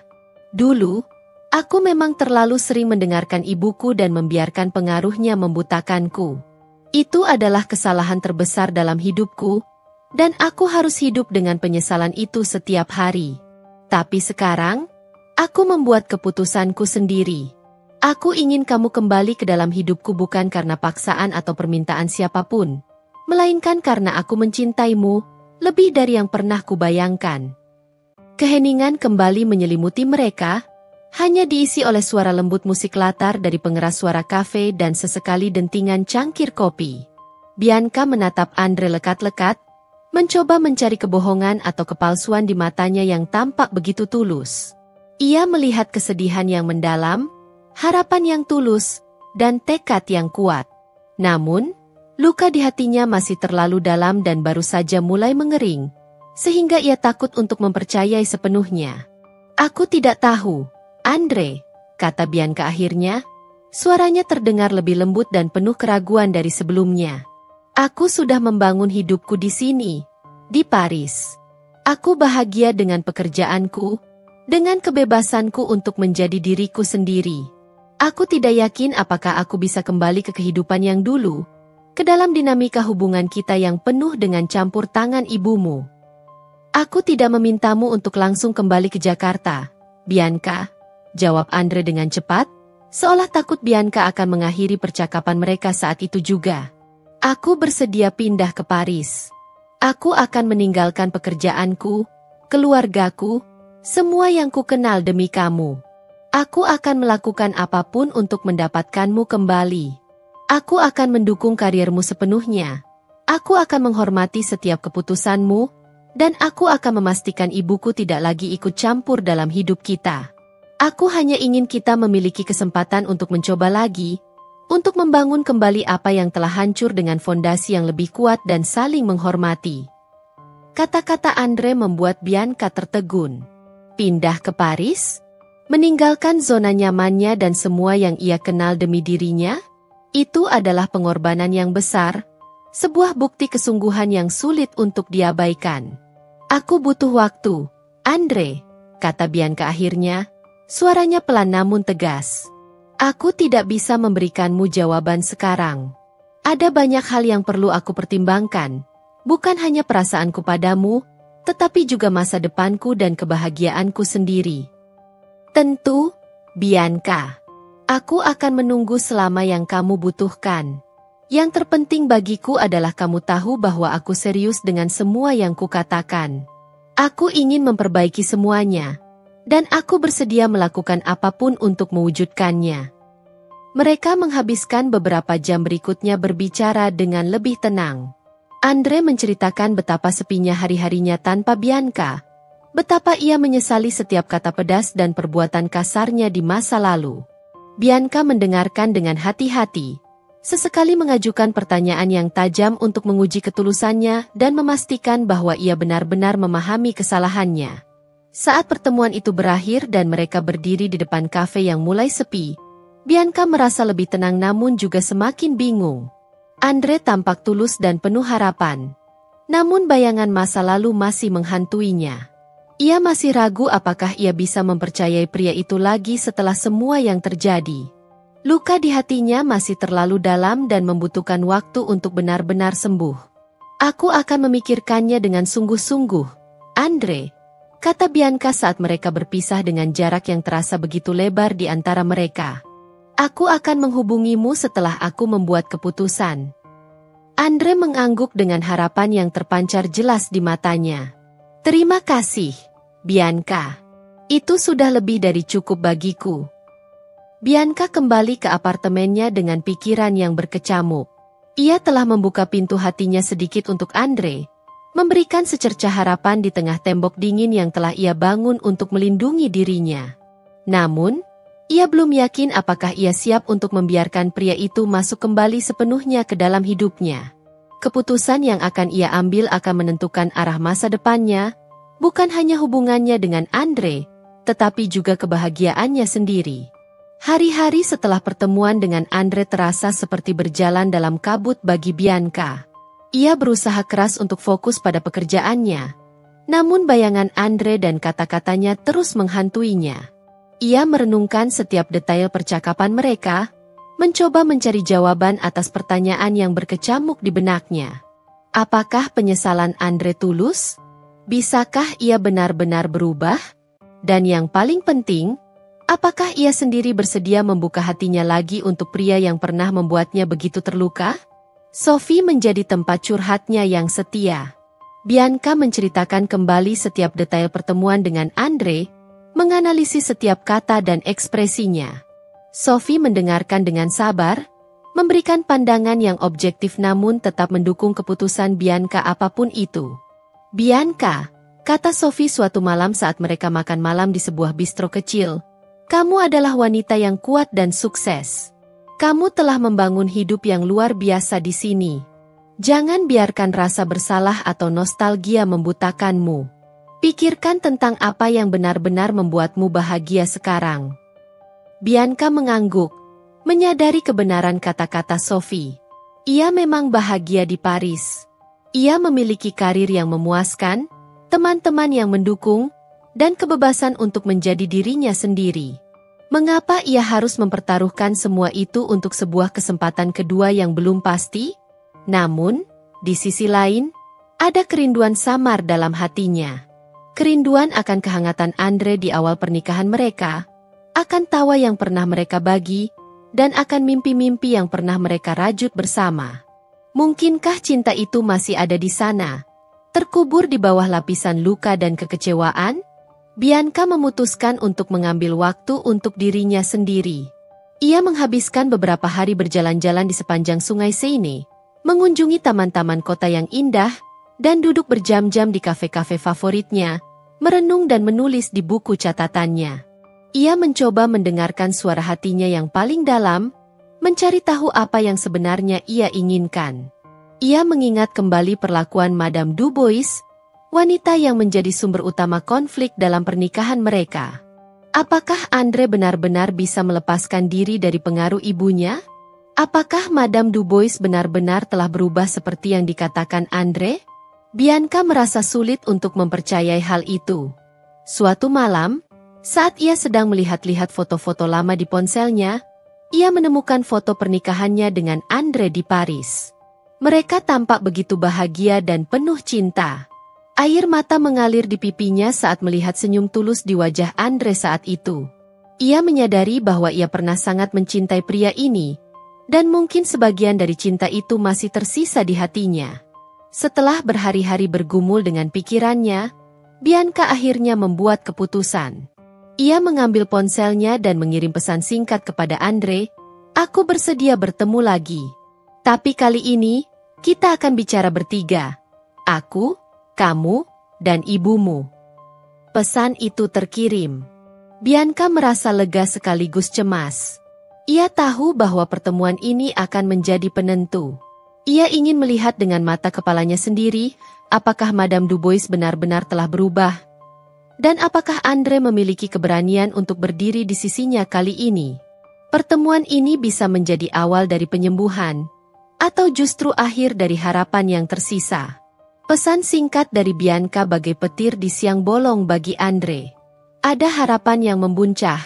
Dulu, aku memang terlalu sering mendengarkan ibuku dan membiarkan pengaruhnya membutakanku. Itu adalah kesalahan terbesar dalam hidupku, dan aku harus hidup dengan penyesalan itu setiap hari. Tapi sekarang, aku membuat keputusanku sendiri. Aku ingin kamu kembali ke dalam hidupku bukan karena paksaan atau permintaan siapapun, melainkan karena aku mencintaimu, lebih dari yang pernah kubayangkan. Keheningan kembali menyelimuti mereka, hanya diisi oleh suara lembut musik latar dari pengeras suara kafe dan sesekali dentingan cangkir kopi. Bianca menatap Andre lekat-lekat, mencoba mencari kebohongan atau kepalsuan di matanya yang tampak begitu tulus. Ia melihat kesedihan yang mendalam, harapan yang tulus, dan tekad yang kuat. Namun, luka di hatinya masih terlalu dalam dan baru saja mulai mengering, sehingga ia takut untuk mempercayai sepenuhnya. Aku tidak tahu, Andre, kata Bianca akhirnya. Suaranya terdengar lebih lembut dan penuh keraguan dari sebelumnya. Aku sudah membangun hidupku di sini, di Paris. Aku bahagia dengan pekerjaanku, dengan kebebasanku untuk menjadi diriku sendiri. Aku tidak yakin apakah aku bisa kembali ke kehidupan yang dulu, ke dalam dinamika hubungan kita yang penuh dengan campur tangan ibumu. Aku tidak memintamu untuk langsung kembali ke Jakarta, Bianca, jawab Andre dengan cepat, seolah takut Bianca akan mengakhiri percakapan mereka saat itu juga. Aku bersedia pindah ke Paris. Aku akan meninggalkan pekerjaanku, keluargaku, Semua yang ku kenal demi kamu. Aku akan melakukan apapun untuk mendapatkanmu kembali. Aku akan mendukung karirmu sepenuhnya. Aku akan menghormati setiap keputusanmu, dan aku akan memastikan ibuku tidak lagi ikut campur dalam hidup kita. Aku hanya ingin kita memiliki kesempatan untuk mencoba lagi, untuk membangun kembali apa yang telah hancur dengan fondasi yang lebih kuat dan saling menghormati. Kata-kata Andre membuat Bianca tertegun. Pindah ke Paris? Meninggalkan zona nyamannya dan semua yang ia kenal demi dirinya? Itu adalah pengorbanan yang besar, sebuah bukti kesungguhan yang sulit untuk diabaikan. Aku butuh waktu, Andre, kata Bianca akhirnya, suaranya pelan namun tegas. Aku tidak bisa memberikanmu jawaban sekarang. Ada banyak hal yang perlu aku pertimbangkan, bukan hanya perasaanku padamu, tetapi juga masa depanku dan kebahagiaanku sendiri. Tentu, Bianca. Aku akan menunggu selama yang kamu butuhkan. Yang terpenting bagiku adalah kamu tahu bahwa aku serius dengan semua yang kukatakan. Aku ingin memperbaiki semuanya, dan aku bersedia melakukan apapun untuk mewujudkannya. Mereka menghabiskan beberapa jam berikutnya berbicara dengan lebih tenang. Andre menceritakan betapa sepinya hari-harinya tanpa Bianca. Betapa ia menyesali setiap kata pedas dan perbuatan kasarnya di masa lalu. Bianca mendengarkan dengan hati-hati, sesekali mengajukan pertanyaan yang tajam untuk menguji ketulusannya dan memastikan bahwa ia benar-benar memahami kesalahannya. Saat pertemuan itu berakhir dan mereka berdiri di depan kafe yang mulai sepi, Bianca merasa lebih tenang namun juga semakin bingung. Andre tampak tulus dan penuh harapan. Namun bayangan masa lalu masih menghantuinya. Ia masih ragu apakah ia bisa mempercayai pria itu lagi setelah semua yang terjadi. Luka di hatinya masih terlalu dalam dan membutuhkan waktu untuk benar-benar sembuh. Aku akan memikirkannya dengan sungguh-sungguh, Andre, kata Bianca saat mereka berpisah dengan jarak yang terasa begitu lebar di antara mereka. Aku akan menghubungimu setelah aku membuat keputusan. Andre mengangguk dengan harapan yang terpancar jelas di matanya. Terima kasih, Bianca. Itu sudah lebih dari cukup bagiku. Bianca kembali ke apartemennya dengan pikiran yang berkecamuk. Ia telah membuka pintu hatinya sedikit untuk Andre, memberikan secercah harapan di tengah tembok dingin yang telah ia bangun untuk melindungi dirinya. Namun, ia belum yakin apakah ia siap untuk membiarkan pria itu masuk kembali sepenuhnya ke dalam hidupnya. Keputusan yang akan ia ambil akan menentukan arah masa depannya, bukan hanya hubungannya dengan Andre, tetapi juga kebahagiaannya sendiri. Hari-hari setelah pertemuan dengan Andre terasa seperti berjalan dalam kabut bagi Bianca. Ia berusaha keras untuk fokus pada pekerjaannya, namun bayangan Andre dan kata-katanya terus menghantuinya. Ia merenungkan setiap detail percakapan mereka, mencoba mencari jawaban atas pertanyaan yang berkecamuk di benaknya. Apakah penyesalan Andre tulus? Bisakah ia benar-benar berubah? Dan yang paling penting, apakah ia sendiri bersedia membuka hatinya lagi untuk pria yang pernah membuatnya begitu terluka? Sophie menjadi tempat curhatnya yang setia. Bianca menceritakan kembali setiap detail pertemuan dengan Andre, menganalisis setiap kata dan ekspresinya. Sophie mendengarkan dengan sabar, memberikan pandangan yang objektif namun tetap mendukung keputusan Bianca apapun itu. Bianca, kata Sophie suatu malam saat mereka makan malam di sebuah bistro kecil, kamu adalah wanita yang kuat dan sukses. Kamu telah membangun hidup yang luar biasa di sini. Jangan biarkan rasa bersalah atau nostalgia membutakanmu. Pikirkan tentang apa yang benar-benar membuatmu bahagia sekarang. Bianca mengangguk, menyadari kebenaran kata-kata Sophie. Ia memang bahagia di Paris. Ia memiliki karir yang memuaskan, teman-teman yang mendukung, dan kebebasan untuk menjadi dirinya sendiri. Mengapa ia harus mempertaruhkan semua itu untuk sebuah kesempatan kedua yang belum pasti? Namun, di sisi lain, ada kerinduan samar dalam hatinya. Kerinduan akan kehangatan Andre di awal pernikahan mereka, akan tawa yang pernah mereka bagi, dan akan mimpi-mimpi yang pernah mereka rajut bersama. Mungkinkah cinta itu masih ada di sana, terkubur di bawah lapisan luka dan kekecewaan? Bianca memutuskan untuk mengambil waktu untuk dirinya sendiri. Ia menghabiskan beberapa hari berjalan-jalan di sepanjang sungai Seine, mengunjungi taman-taman kota yang indah, dan duduk berjam-jam di kafe-kafe favoritnya, merenung dan menulis di buku catatannya. Ia mencoba mendengarkan suara hatinya yang paling dalam, mencari tahu apa yang sebenarnya ia inginkan. Ia mengingat kembali perlakuan Madame Dubois, wanita yang menjadi sumber utama konflik dalam pernikahan mereka. Apakah Andre benar-benar bisa melepaskan diri dari pengaruh ibunya? Apakah Madame Dubois benar-benar telah berubah seperti yang dikatakan Andre? Bianca merasa sulit untuk mempercayai hal itu. Suatu malam, saat ia sedang melihat-lihat foto-foto lama di ponselnya, ia menemukan foto pernikahannya dengan Andre di Paris. Mereka tampak begitu bahagia dan penuh cinta. Air mata mengalir di pipinya saat melihat senyum tulus di wajah Andre saat itu. Ia menyadari bahwa ia pernah sangat mencintai pria ini, dan mungkin sebagian dari cinta itu masih tersisa di hatinya. Setelah berhari-hari bergumul dengan pikirannya, Bianca akhirnya membuat keputusan. Ia mengambil ponselnya dan mengirim pesan singkat kepada Andre, "Aku bersedia bertemu lagi. Tapi kali ini, kita akan bicara bertiga. Aku, kamu, dan ibumu." Pesan itu terkirim. Bianca merasa lega sekaligus cemas. Ia tahu bahwa pertemuan ini akan menjadi penentu. Ia ingin melihat dengan mata kepalanya sendiri, apakah Madame Dubois benar-benar telah berubah. Dan apakah Andre memiliki keberanian untuk berdiri di sisinya kali ini. Pertemuan ini bisa menjadi awal dari penyembuhan, atau justru akhir dari harapan yang tersisa. Pesan singkat dari Bianca bagai petir di siang bolong bagi Andre. Ada harapan yang membuncah,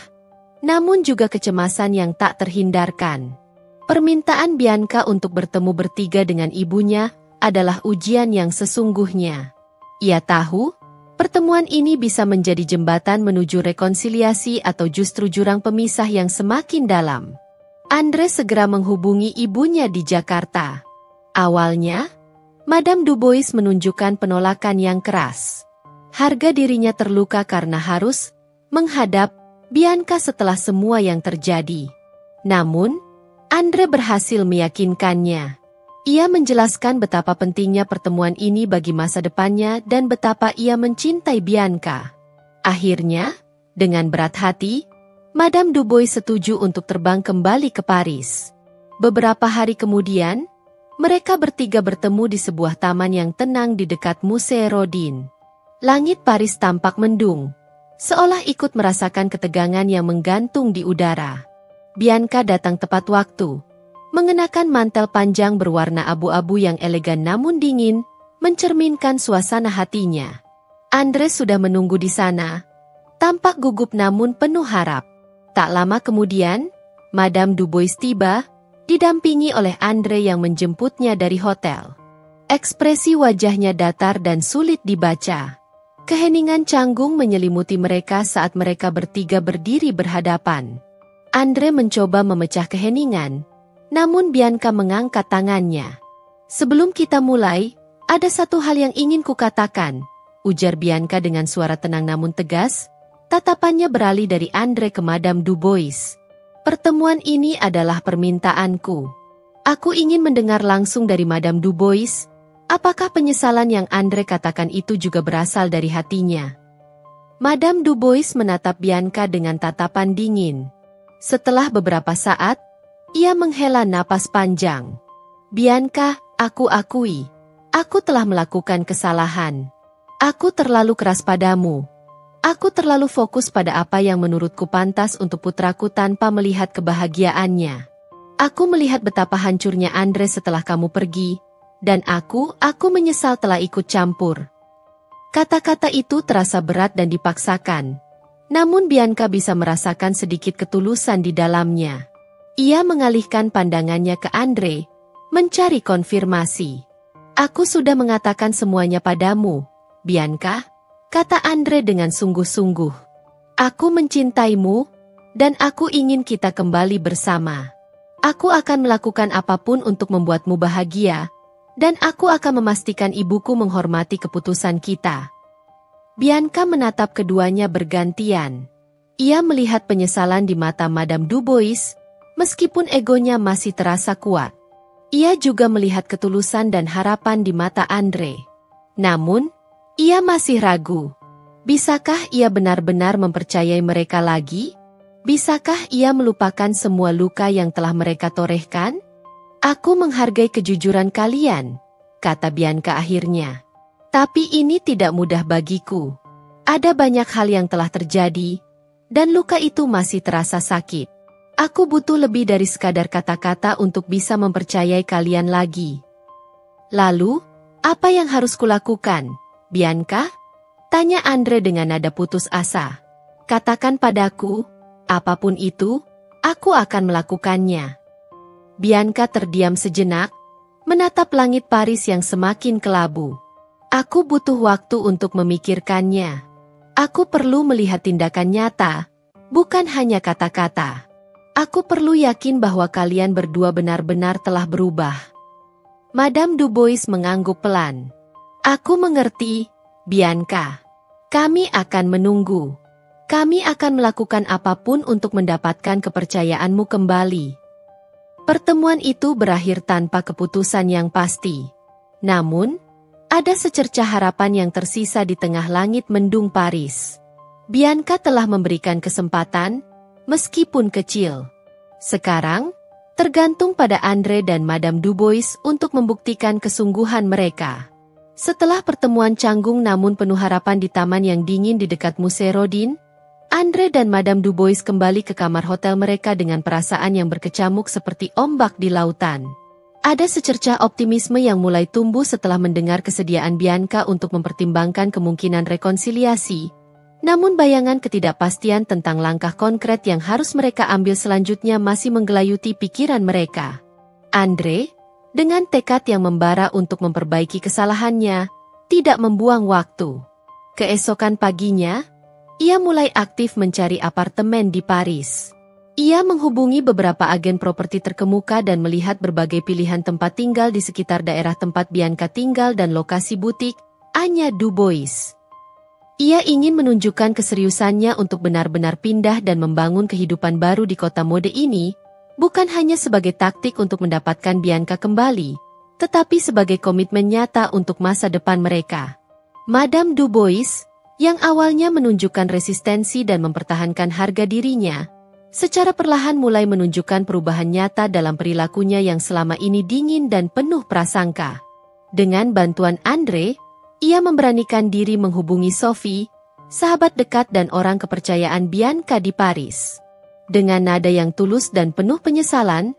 namun juga kecemasan yang tak terhindarkan. Permintaan Bianca untuk bertemu bertiga dengan ibunya adalah ujian yang sesungguhnya. Ia tahu, pertemuan ini bisa menjadi jembatan menuju rekonsiliasi atau justru jurang pemisah yang semakin dalam. Andre segera menghubungi ibunya di Jakarta. Awalnya, Madame Dubois menunjukkan penolakan yang keras. Harga dirinya terluka karena harus menghadap Bianca setelah semua yang terjadi. Namun, Andre berhasil meyakinkannya. Ia menjelaskan betapa pentingnya pertemuan ini bagi masa depannya dan betapa ia mencintai Bianca. Akhirnya, dengan berat hati, Madame Dubois setuju untuk terbang kembali ke Paris. Beberapa hari kemudian, mereka bertiga bertemu di sebuah taman yang tenang di dekat Musée Rodin. Langit Paris tampak mendung, seolah ikut merasakan ketegangan yang menggantung di udara. Bianca datang tepat waktu, mengenakan mantel panjang berwarna abu-abu yang elegan namun dingin, mencerminkan suasana hatinya. Andre sudah menunggu di sana, tampak gugup namun penuh harap. Tak lama kemudian, Madame Dubois tiba, didampingi oleh Andre yang menjemputnya dari hotel. Ekspresi wajahnya datar dan sulit dibaca. Keheningan canggung menyelimuti mereka saat mereka bertiga berdiri berhadapan. Andre mencoba memecah keheningan, namun Bianca mengangkat tangannya. "Sebelum kita mulai, ada satu hal yang ingin kukatakan," ujar Bianca dengan suara tenang namun tegas. Tatapannya beralih dari Andre ke Madame Dubois. "Pertemuan ini adalah permintaanku. Aku ingin mendengar langsung dari Madame Dubois, apakah penyesalan yang Andre katakan itu juga berasal dari hatinya?" Madame Dubois menatap Bianca dengan tatapan dingin. Setelah beberapa saat, ia menghela napas panjang. "Bianca, aku akui, aku telah melakukan kesalahan. Aku terlalu keras padamu. Aku terlalu fokus pada apa yang menurutku pantas untuk putraku tanpa melihat kebahagiaannya. Aku melihat betapa hancurnya Andre setelah kamu pergi, dan aku menyesal telah ikut campur." Kata-kata itu terasa berat dan dipaksakan. Namun Bianca bisa merasakan sedikit ketulusan di dalamnya. Ia mengalihkan pandangannya ke Andre, mencari konfirmasi. "Aku sudah mengatakan semuanya padamu, Bianca," kata Andre dengan sungguh-sungguh. "Aku mencintaimu, dan aku ingin kita kembali bersama. Aku akan melakukan apapun untuk membuatmu bahagia, dan aku akan memastikan ibuku menghormati keputusan kita." Bianca menatap keduanya bergantian. Ia melihat penyesalan di mata Madame Dubois, meskipun egonya masih terasa kuat. Ia juga melihat ketulusan dan harapan di mata Andre. Namun, ia masih ragu. Bisakah ia benar-benar mempercayai mereka lagi? Bisakah ia melupakan semua luka yang telah mereka torehkan? Aku menghargai kejujuran kalian, kata Bianca akhirnya. Tapi ini tidak mudah bagiku. Ada banyak hal yang telah terjadi, dan luka itu masih terasa sakit. Aku butuh lebih dari sekadar kata-kata untuk bisa mempercayai kalian lagi. Lalu, apa yang harus kulakukan, Bianca? Tanya Andre dengan nada putus asa. Katakan padaku, apapun itu, aku akan melakukannya. Bianca terdiam sejenak, menatap langit Paris yang semakin kelabu. Aku butuh waktu untuk memikirkannya. Aku perlu melihat tindakan nyata, bukan hanya kata-kata. Aku perlu yakin bahwa kalian berdua benar-benar telah berubah. Madame Dubois mengangguk pelan. Aku mengerti, Bianca. Kami akan menunggu. Kami akan melakukan apapun untuk mendapatkan kepercayaanmu kembali. Pertemuan itu berakhir tanpa keputusan yang pasti. Namun, ada secercah harapan yang tersisa di tengah langit mendung Paris. Bianca telah memberikan kesempatan, meskipun kecil. Sekarang, tergantung pada Andre dan Madame Dubois untuk membuktikan kesungguhan mereka. Setelah pertemuan canggung namun penuh harapan di taman yang dingin di dekat Musée Rodin, Andre dan Madame Dubois kembali ke kamar hotel mereka dengan perasaan yang berkecamuk seperti ombak di lautan. Ada secercah optimisme yang mulai tumbuh setelah mendengar kesediaan Bianca untuk mempertimbangkan kemungkinan rekonsiliasi. Namun bayangan ketidakpastian tentang langkah konkret yang harus mereka ambil selanjutnya masih menggelayuti pikiran mereka. Andre, dengan tekad yang membara untuk memperbaiki kesalahannya, tidak membuang waktu. Keesokan paginya, ia mulai aktif mencari apartemen di Paris. Ia menghubungi beberapa agen properti terkemuka dan melihat berbagai pilihan tempat tinggal di sekitar daerah tempat Bianca tinggal dan lokasi butik Anya Dubois. Ia ingin menunjukkan keseriusannya untuk benar-benar pindah dan membangun kehidupan baru di kota mode ini, bukan hanya sebagai taktik untuk mendapatkan Bianca kembali, tetapi sebagai komitmen nyata untuk masa depan mereka. Madame Dubois, yang awalnya menunjukkan resistensi dan mempertahankan harga dirinya, secara perlahan mulai menunjukkan perubahan nyata dalam perilakunya yang selama ini dingin dan penuh prasangka. Dengan bantuan Andre, ia memberanikan diri menghubungi Sophie, sahabat dekat dan orang kepercayaan Bianca di Paris. Dengan nada yang tulus dan penuh penyesalan,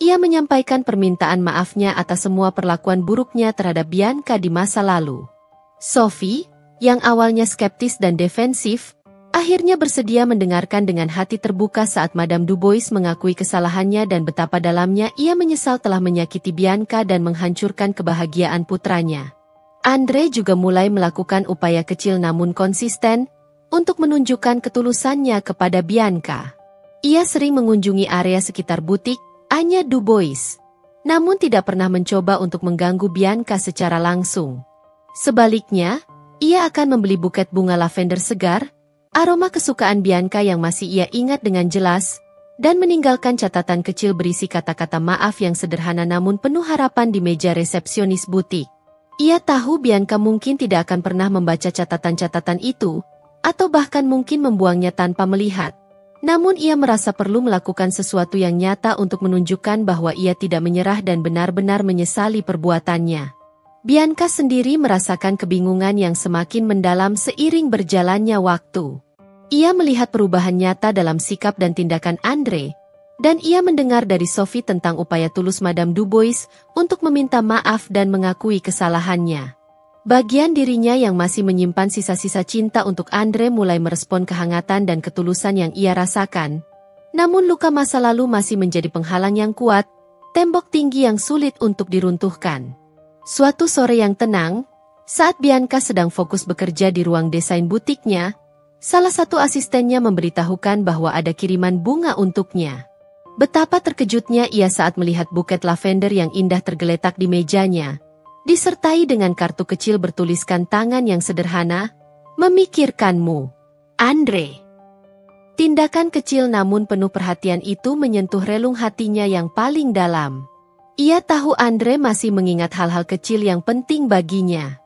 ia menyampaikan permintaan maafnya atas semua perlakuan buruknya terhadap Bianca di masa lalu. Sophie, yang awalnya skeptis dan defensif, akhirnya bersedia mendengarkan dengan hati terbuka saat Madame Dubois mengakui kesalahannya dan betapa dalamnya ia menyesal telah menyakiti Bianca dan menghancurkan kebahagiaan putranya. Andre juga mulai melakukan upaya kecil namun konsisten untuk menunjukkan ketulusannya kepada Bianca. Ia sering mengunjungi area sekitar butik Anya Dubois, namun tidak pernah mencoba untuk mengganggu Bianca secara langsung. Sebaliknya, ia akan membeli buket bunga lavender segar, aroma kesukaan Bianca yang masih ia ingat dengan jelas, dan meninggalkan catatan kecil berisi kata-kata maaf yang sederhana namun penuh harapan di meja resepsionis butik. Ia tahu Bianca mungkin tidak akan pernah membaca catatan-catatan itu, atau bahkan mungkin membuangnya tanpa melihat. Namun ia merasa perlu melakukan sesuatu yang nyata untuk menunjukkan bahwa ia tidak menyerah dan benar-benar menyesali perbuatannya. Bianca sendiri merasakan kebingungan yang semakin mendalam seiring berjalannya waktu. Ia melihat perubahan nyata dalam sikap dan tindakan Andre, dan ia mendengar dari Sophie tentang upaya tulus Madame Dubois untuk meminta maaf dan mengakui kesalahannya. Bagian dirinya yang masih menyimpan sisa-sisa cinta untuk Andre mulai merespon kehangatan dan ketulusan yang ia rasakan. Namun luka masa lalu masih menjadi penghalang yang kuat, tembok tinggi yang sulit untuk diruntuhkan. Suatu sore yang tenang, saat Bianca sedang fokus bekerja di ruang desain butiknya, salah satu asistennya memberitahukan bahwa ada kiriman bunga untuknya. Betapa terkejutnya ia saat melihat buket lavender yang indah tergeletak di mejanya, disertai dengan kartu kecil bertuliskan tangan yang sederhana, Memikirkanmu, Andre. Tindakan kecil namun penuh perhatian itu menyentuh relung hatinya yang paling dalam. Ia tahu Andre masih mengingat hal-hal kecil yang penting baginya.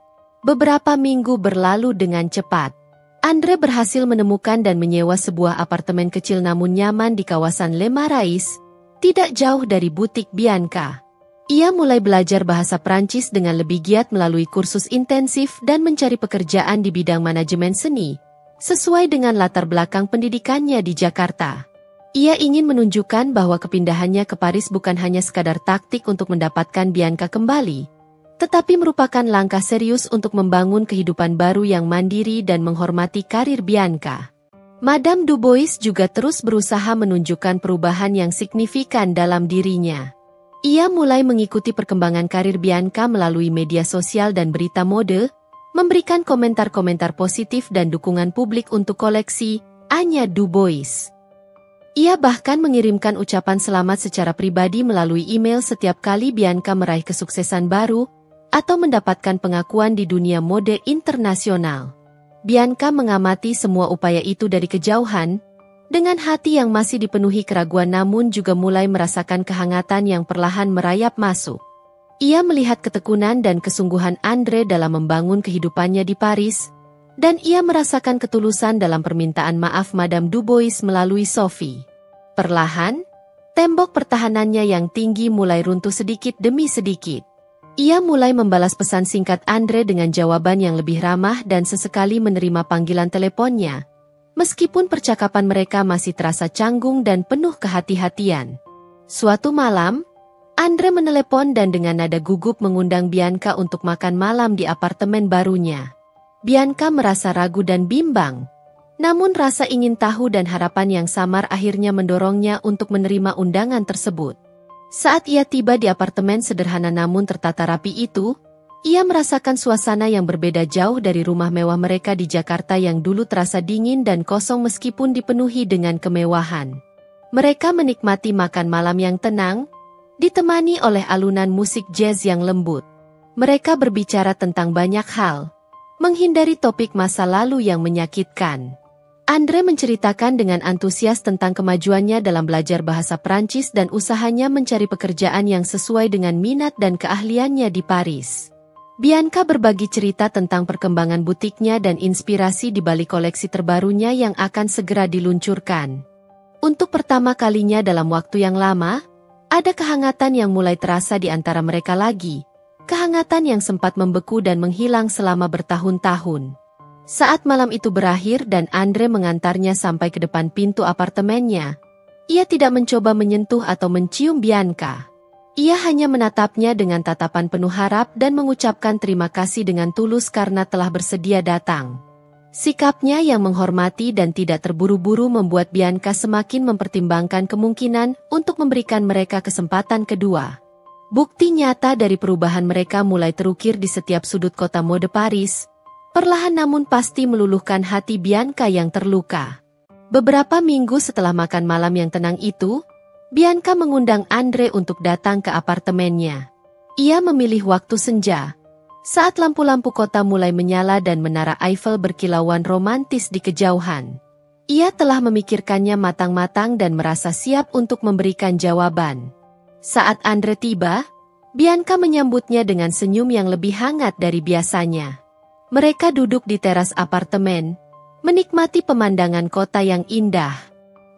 Beberapa minggu berlalu dengan cepat. Andre berhasil menemukan dan menyewa sebuah apartemen kecil namun nyaman di kawasan Le Marais, tidak jauh dari butik Bianca. Ia mulai belajar bahasa Prancis dengan lebih giat melalui kursus intensif dan mencari pekerjaan di bidang manajemen seni, sesuai dengan latar belakang pendidikannya di Jakarta. Ia ingin menunjukkan bahwa kepindahannya ke Paris bukan hanya sekadar taktik untuk mendapatkan Bianca kembali, tetapi merupakan langkah serius untuk membangun kehidupan baru yang mandiri dan menghormati karir Bianca. Madame Dubois juga terus berusaha menunjukkan perubahan yang signifikan dalam dirinya. Ia mulai mengikuti perkembangan karir Bianca melalui media sosial dan berita mode, memberikan komentar-komentar positif dan dukungan publik untuk koleksi Anya Dubois. Ia bahkan mengirimkan ucapan selamat secara pribadi melalui email setiap kali Bianca meraih kesuksesan baru atau mendapatkan pengakuan di dunia mode internasional. Bianca mengamati semua upaya itu dari kejauhan, dengan hati yang masih dipenuhi keraguan namun juga mulai merasakan kehangatan yang perlahan merayap masuk. Ia melihat ketekunan dan kesungguhan Andre dalam membangun kehidupannya di Paris, dan ia merasakan ketulusan dalam permintaan maaf Madame Dubois melalui Sophie. Perlahan, tembok pertahanannya yang tinggi mulai runtuh sedikit demi sedikit. Ia mulai membalas pesan singkat Andre dengan jawaban yang lebih ramah dan sesekali menerima panggilan teleponnya, meskipun percakapan mereka masih terasa canggung dan penuh kehati-hatian. Suatu malam, Andre menelepon dan dengan nada gugup mengundang Bianca untuk makan malam di apartemen barunya. Bianca merasa ragu dan bimbang, namun rasa ingin tahu dan harapan yang samar akhirnya mendorongnya untuk menerima undangan tersebut. Saat ia tiba di apartemen sederhana namun tertata rapi itu, ia merasakan suasana yang berbeda jauh dari rumah mewah mereka di Jakarta yang dulu terasa dingin dan kosong meskipun dipenuhi dengan kemewahan. Mereka menikmati makan malam yang tenang, ditemani oleh alunan musik jazz yang lembut. Mereka berbicara tentang banyak hal, menghindari topik masa lalu yang menyakitkan. Andre menceritakan dengan antusias tentang kemajuannya dalam belajar bahasa Prancis dan usahanya mencari pekerjaan yang sesuai dengan minat dan keahliannya di Paris. Bianca berbagi cerita tentang perkembangan butiknya dan inspirasi di balik koleksi terbarunya yang akan segera diluncurkan. Untuk pertama kalinya dalam waktu yang lama, ada kehangatan yang mulai terasa di antara mereka lagi, kehangatan yang sempat membeku dan menghilang selama bertahun-tahun. Saat malam itu berakhir dan Andre mengantarnya sampai ke depan pintu apartemennya, ia tidak mencoba menyentuh atau mencium Bianca. Ia hanya menatapnya dengan tatapan penuh harap dan mengucapkan terima kasih dengan tulus karena telah bersedia datang. Sikapnya yang menghormati dan tidak terburu-buru membuat Bianca semakin mempertimbangkan kemungkinan untuk memberikan mereka kesempatan kedua. Bukti nyata dari perubahan mereka mulai terukir di setiap sudut kota mode Paris, perlahan namun pasti meluluhkan hati Bianca yang terluka. Beberapa minggu setelah makan malam yang tenang itu, Bianca mengundang Andre untuk datang ke apartemennya. Ia memilih waktu senja, saat lampu-lampu kota mulai menyala dan menara Eiffel berkilauan romantis di kejauhan. Ia telah memikirkannya matang-matang dan merasa siap untuk memberikan jawaban. Saat Andre tiba, Bianca menyambutnya dengan senyum yang lebih hangat dari biasanya. Mereka duduk di teras apartemen, menikmati pemandangan kota yang indah.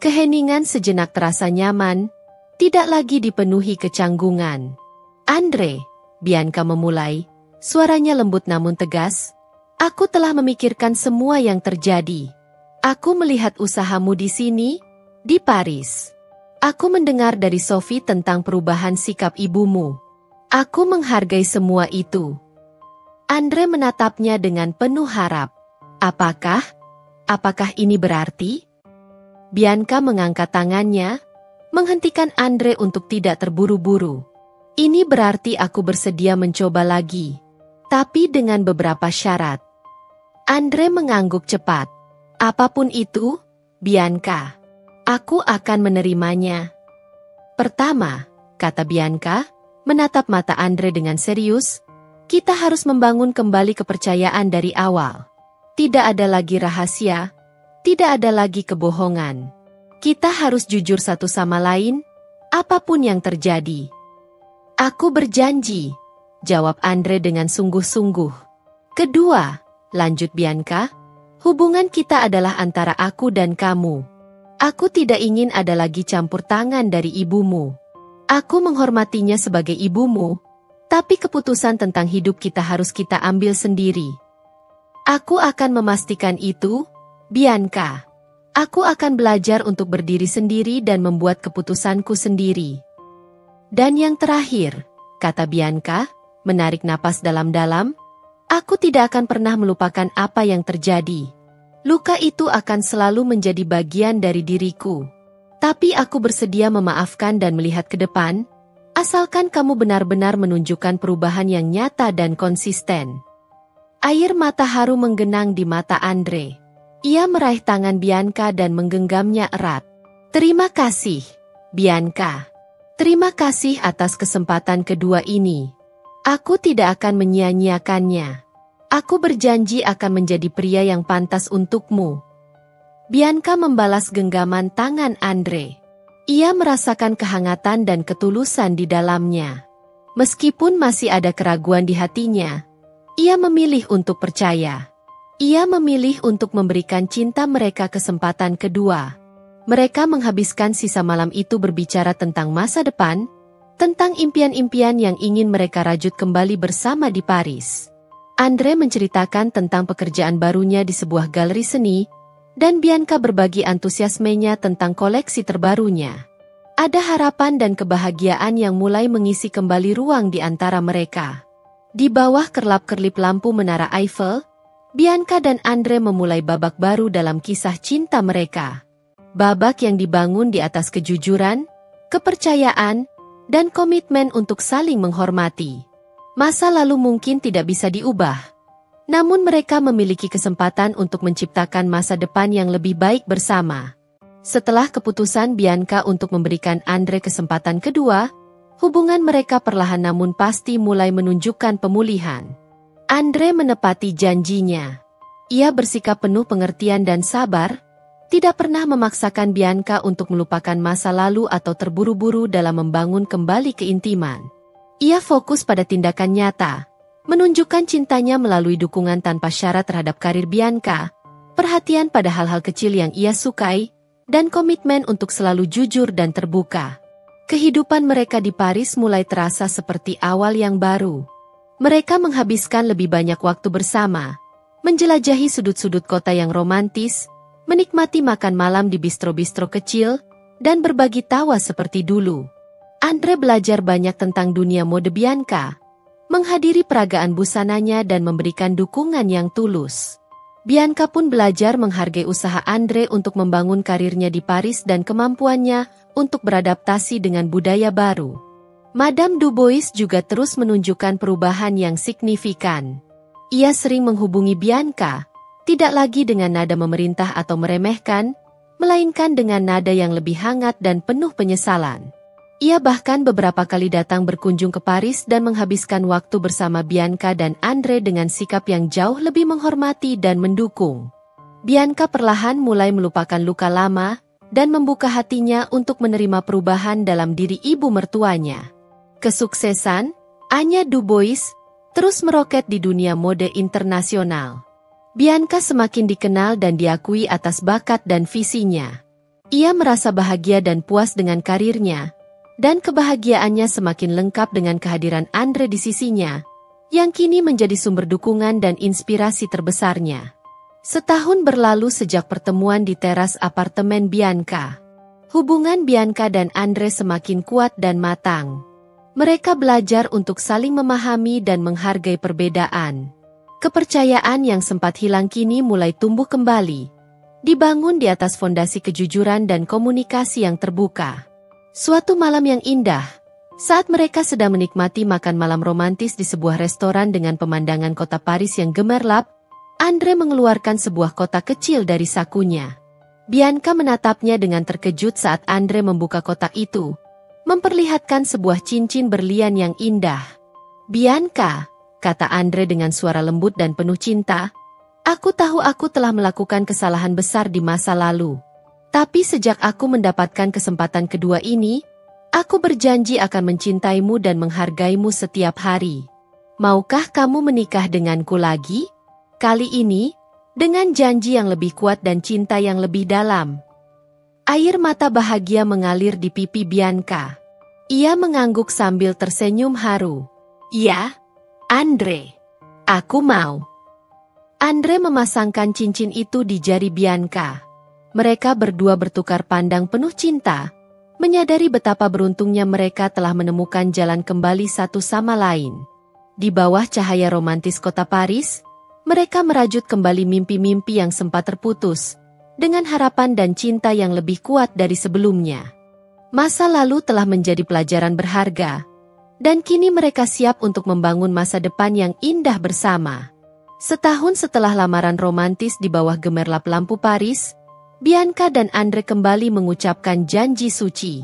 Keheningan sejenak terasa nyaman, tidak lagi dipenuhi kecanggungan. Andre, Bianca memulai, suaranya lembut namun tegas, aku telah memikirkan semua yang terjadi. Aku melihat usahamu di sini, di Paris. Aku mendengar dari Sophie tentang perubahan sikap ibumu. Aku menghargai semua itu. Andre menatapnya dengan penuh harap. Apakah ini berarti? Bianca mengangkat tangannya, menghentikan Andre untuk tidak terburu-buru. Ini berarti aku bersedia mencoba lagi, tapi dengan beberapa syarat. Andre mengangguk cepat. Apapun itu, Bianca, aku akan menerimanya. Pertama, kata Bianca, menatap mata Andre dengan serius, kita harus membangun kembali kepercayaan dari awal. Tidak ada lagi rahasia, tidak ada lagi kebohongan. Kita harus jujur satu sama lain, apapun yang terjadi. Aku berjanji, jawab Andre dengan sungguh-sungguh. Kedua, lanjut Bianca, hubungan kita adalah antara aku dan kamu. Aku tidak ingin ada lagi campur tangan dari ibumu. Aku menghormatinya sebagai ibumu, tapi keputusan tentang hidup kita harus kita ambil sendiri. Aku akan memastikan itu, Bianca. Aku akan belajar untuk berdiri sendiri dan membuat keputusanku sendiri. Dan yang terakhir, kata Bianca, menarik napas dalam-dalam, aku tidak akan pernah melupakan apa yang terjadi. Luka itu akan selalu menjadi bagian dari diriku. Tapi aku bersedia memaafkan dan melihat ke depan, asalkan kamu benar-benar menunjukkan perubahan yang nyata dan konsisten. Air mata haru menggenang di mata Andre. Ia meraih tangan Bianca dan menggenggamnya erat. Terima kasih, Bianca. Terima kasih atas kesempatan kedua ini. Aku tidak akan menyia-nyiakannya. Aku berjanji akan menjadi pria yang pantas untukmu. Bianca membalas genggaman tangan Andre. Ia merasakan kehangatan dan ketulusan di dalamnya. Meskipun masih ada keraguan di hatinya, ia memilih untuk percaya. Ia memilih untuk memberikan cinta mereka kesempatan kedua. Mereka menghabiskan sisa malam itu berbicara tentang masa depan, tentang impian-impian yang ingin mereka rajut kembali bersama di Paris. Andre menceritakan tentang pekerjaan barunya di sebuah galeri seni, dan Bianca berbagi antusiasmenya tentang koleksi terbarunya. Ada harapan dan kebahagiaan yang mulai mengisi kembali ruang di antara mereka. Di bawah kerlap-kerlip lampu Menara Eiffel, Bianca dan Andre memulai babak baru dalam kisah cinta mereka. Babak yang dibangun di atas kejujuran, kepercayaan, dan komitmen untuk saling menghormati. Masa lalu mungkin tidak bisa diubah. Namun mereka memiliki kesempatan untuk menciptakan masa depan yang lebih baik bersama. Setelah keputusan Bianca untuk memberikan Andre kesempatan kedua, hubungan mereka perlahan namun pasti mulai menunjukkan pemulihan. Andre menepati janjinya. Ia bersikap penuh pengertian dan sabar, tidak pernah memaksakan Bianca untuk melupakan masa lalu atau terburu-buru dalam membangun kembali keintiman. Ia fokus pada tindakan nyata, menunjukkan cintanya melalui dukungan tanpa syarat terhadap karir Bianca, perhatian pada hal-hal kecil yang ia sukai, dan komitmen untuk selalu jujur dan terbuka. Kehidupan mereka di Paris mulai terasa seperti awal yang baru. Mereka menghabiskan lebih banyak waktu bersama, menjelajahi sudut-sudut kota yang romantis, menikmati makan malam di bistro-bistro kecil, dan berbagi tawa seperti dulu. Andre belajar banyak tentang dunia mode Bianca, menghadiri peragaan busananya dan memberikan dukungan yang tulus. Bianca pun belajar menghargai usaha Andre untuk membangun karirnya di Paris dan kemampuannya untuk beradaptasi dengan budaya baru. Madame Dubois juga terus menunjukkan perubahan yang signifikan. Ia sering menghubungi Bianca, tidak lagi dengan nada memerintah atau meremehkan, melainkan dengan nada yang lebih hangat dan penuh penyesalan. Ia bahkan beberapa kali datang berkunjung ke Paris dan menghabiskan waktu bersama Bianca dan Andre dengan sikap yang jauh lebih menghormati dan mendukung. Bianca perlahan mulai melupakan luka lama dan membuka hatinya untuk menerima perubahan dalam diri ibu mertuanya. Kesuksesan Anya Dubois terus meroket di dunia mode internasional. Bianca semakin dikenal dan diakui atas bakat dan visinya. Ia merasa bahagia dan puas dengan karirnya, dan kebahagiaannya semakin lengkap dengan kehadiran Andre di sisinya, yang kini menjadi sumber dukungan dan inspirasi terbesarnya. Setahun berlalu sejak pertemuan di teras apartemen Bianca. Hubungan Bianca dan Andre semakin kuat dan matang. Mereka belajar untuk saling memahami dan menghargai perbedaan. Kepercayaan yang sempat hilang kini mulai tumbuh kembali, dibangun di atas fondasi kejujuran dan komunikasi yang terbuka. Suatu malam yang indah, saat mereka sedang menikmati makan malam romantis di sebuah restoran dengan pemandangan kota Paris yang gemerlap, Andre mengeluarkan sebuah kotak kecil dari sakunya. Bianca menatapnya dengan terkejut saat Andre membuka kotak itu, memperlihatkan sebuah cincin berlian yang indah. "Bianca," kata Andre dengan suara lembut dan penuh cinta, Aku tahu aku telah melakukan kesalahan besar di masa lalu. Tapi sejak aku mendapatkan kesempatan kedua ini, aku berjanji akan mencintaimu dan menghargaimu setiap hari. Maukah kamu menikah denganku lagi? Kali ini, dengan janji yang lebih kuat dan cinta yang lebih dalam. Air mata bahagia mengalir di pipi Bianca. Ia mengangguk sambil tersenyum haru. Ya, Andre. Aku mau. Andre memasangkan cincin itu di jari Bianca. Mereka berdua bertukar pandang penuh cinta, menyadari betapa beruntungnya mereka telah menemukan jalan kembali satu sama lain. Di bawah cahaya romantis kota Paris, mereka merajut kembali mimpi-mimpi yang sempat terputus, dengan harapan dan cinta yang lebih kuat dari sebelumnya. Masa lalu telah menjadi pelajaran berharga, dan kini mereka siap untuk membangun masa depan yang indah bersama. Setahun setelah lamaran romantis di bawah gemerlap lampu Paris, Bianca dan Andre kembali mengucapkan janji suci.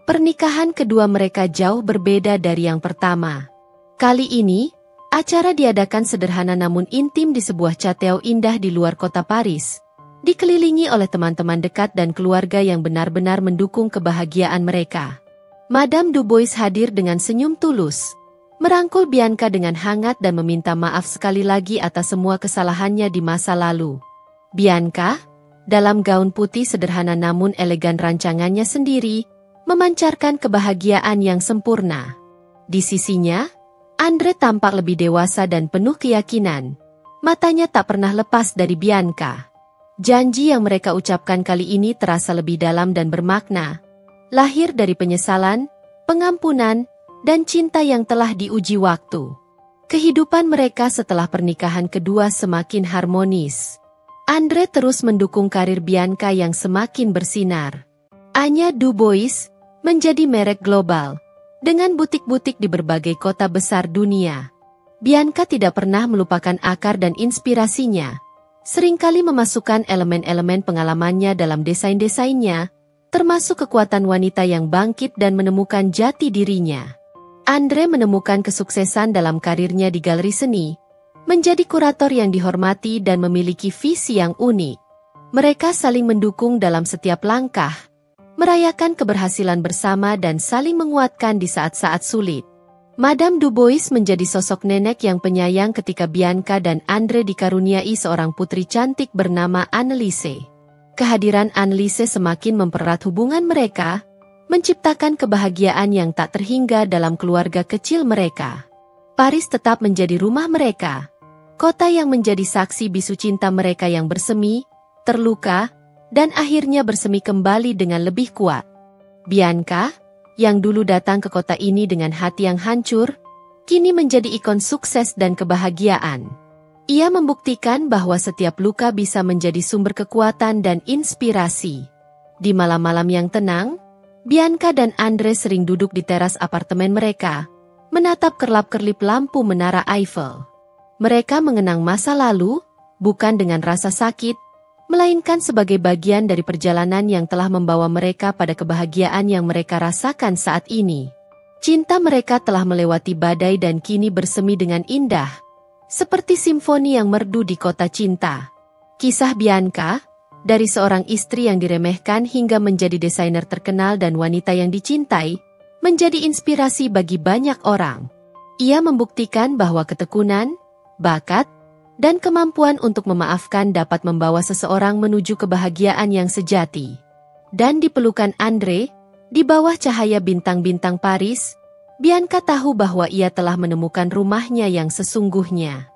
Pernikahan kedua mereka jauh berbeda dari yang pertama. Kali ini, acara diadakan sederhana namun intim di sebuah château indah di luar kota Paris, dikelilingi oleh teman-teman dekat dan keluarga yang benar-benar mendukung kebahagiaan mereka. Madame Dubois hadir dengan senyum tulus, merangkul Bianca dengan hangat dan meminta maaf sekali lagi atas semua kesalahannya di masa lalu. Bianca, dalam gaun putih sederhana namun elegan rancangannya sendiri, memancarkan kebahagiaan yang sempurna. Di sisinya, Andre tampak lebih dewasa dan penuh keyakinan. Matanya tak pernah lepas dari Bianca. Janji yang mereka ucapkan kali ini terasa lebih dalam dan bermakna, lahir dari penyesalan, pengampunan, dan cinta yang telah diuji waktu. Kehidupan mereka setelah pernikahan kedua semakin harmonis. Andre terus mendukung karir Bianca yang semakin bersinar. Anya Dubois menjadi merek global, dengan butik-butik di berbagai kota besar dunia. Bianca tidak pernah melupakan akar dan inspirasinya, seringkali memasukkan elemen-elemen pengalamannya dalam desain-desainnya, termasuk kekuatan wanita yang bangkit dan menemukan jati dirinya. Andre menemukan kesuksesan dalam karirnya di galeri seni, menjadi kurator yang dihormati dan memiliki visi yang unik. Mereka saling mendukung dalam setiap langkah, merayakan keberhasilan bersama dan saling menguatkan di saat-saat sulit. Madame Dubois menjadi sosok nenek yang penyayang ketika Bianca dan Andre dikaruniai seorang putri cantik bernama Anneliese. Kehadiran Anneliese semakin mempererat hubungan mereka, menciptakan kebahagiaan yang tak terhingga dalam keluarga kecil mereka. Paris tetap menjadi rumah mereka, kota yang menjadi saksi bisu cinta mereka yang bersemi, terluka, dan akhirnya bersemi kembali dengan lebih kuat. Bianca, yang dulu datang ke kota ini dengan hati yang hancur, kini menjadi ikon sukses dan kebahagiaan. Ia membuktikan bahwa setiap luka bisa menjadi sumber kekuatan dan inspirasi. Di malam-malam yang tenang, Bianca dan Andre sering duduk di teras apartemen mereka, menatap kerlap-kerlip lampu menara Eiffel. Mereka mengenang masa lalu, bukan dengan rasa sakit, melainkan sebagai bagian dari perjalanan yang telah membawa mereka pada kebahagiaan yang mereka rasakan saat ini. Cinta mereka telah melewati badai dan kini bersemi dengan indah, seperti simfoni yang merdu di kota cinta. Kisah Bianca, dari seorang istri yang diremehkan hingga menjadi desainer terkenal dan wanita yang dicintai, menjadi inspirasi bagi banyak orang. Ia membuktikan bahwa ketekunan, bakat, dan kemampuan untuk memaafkan dapat membawa seseorang menuju kebahagiaan yang sejati. Dan di pelukan Andre, di bawah cahaya bintang-bintang Paris, Bianca tahu bahwa ia telah menemukan rumahnya yang sesungguhnya.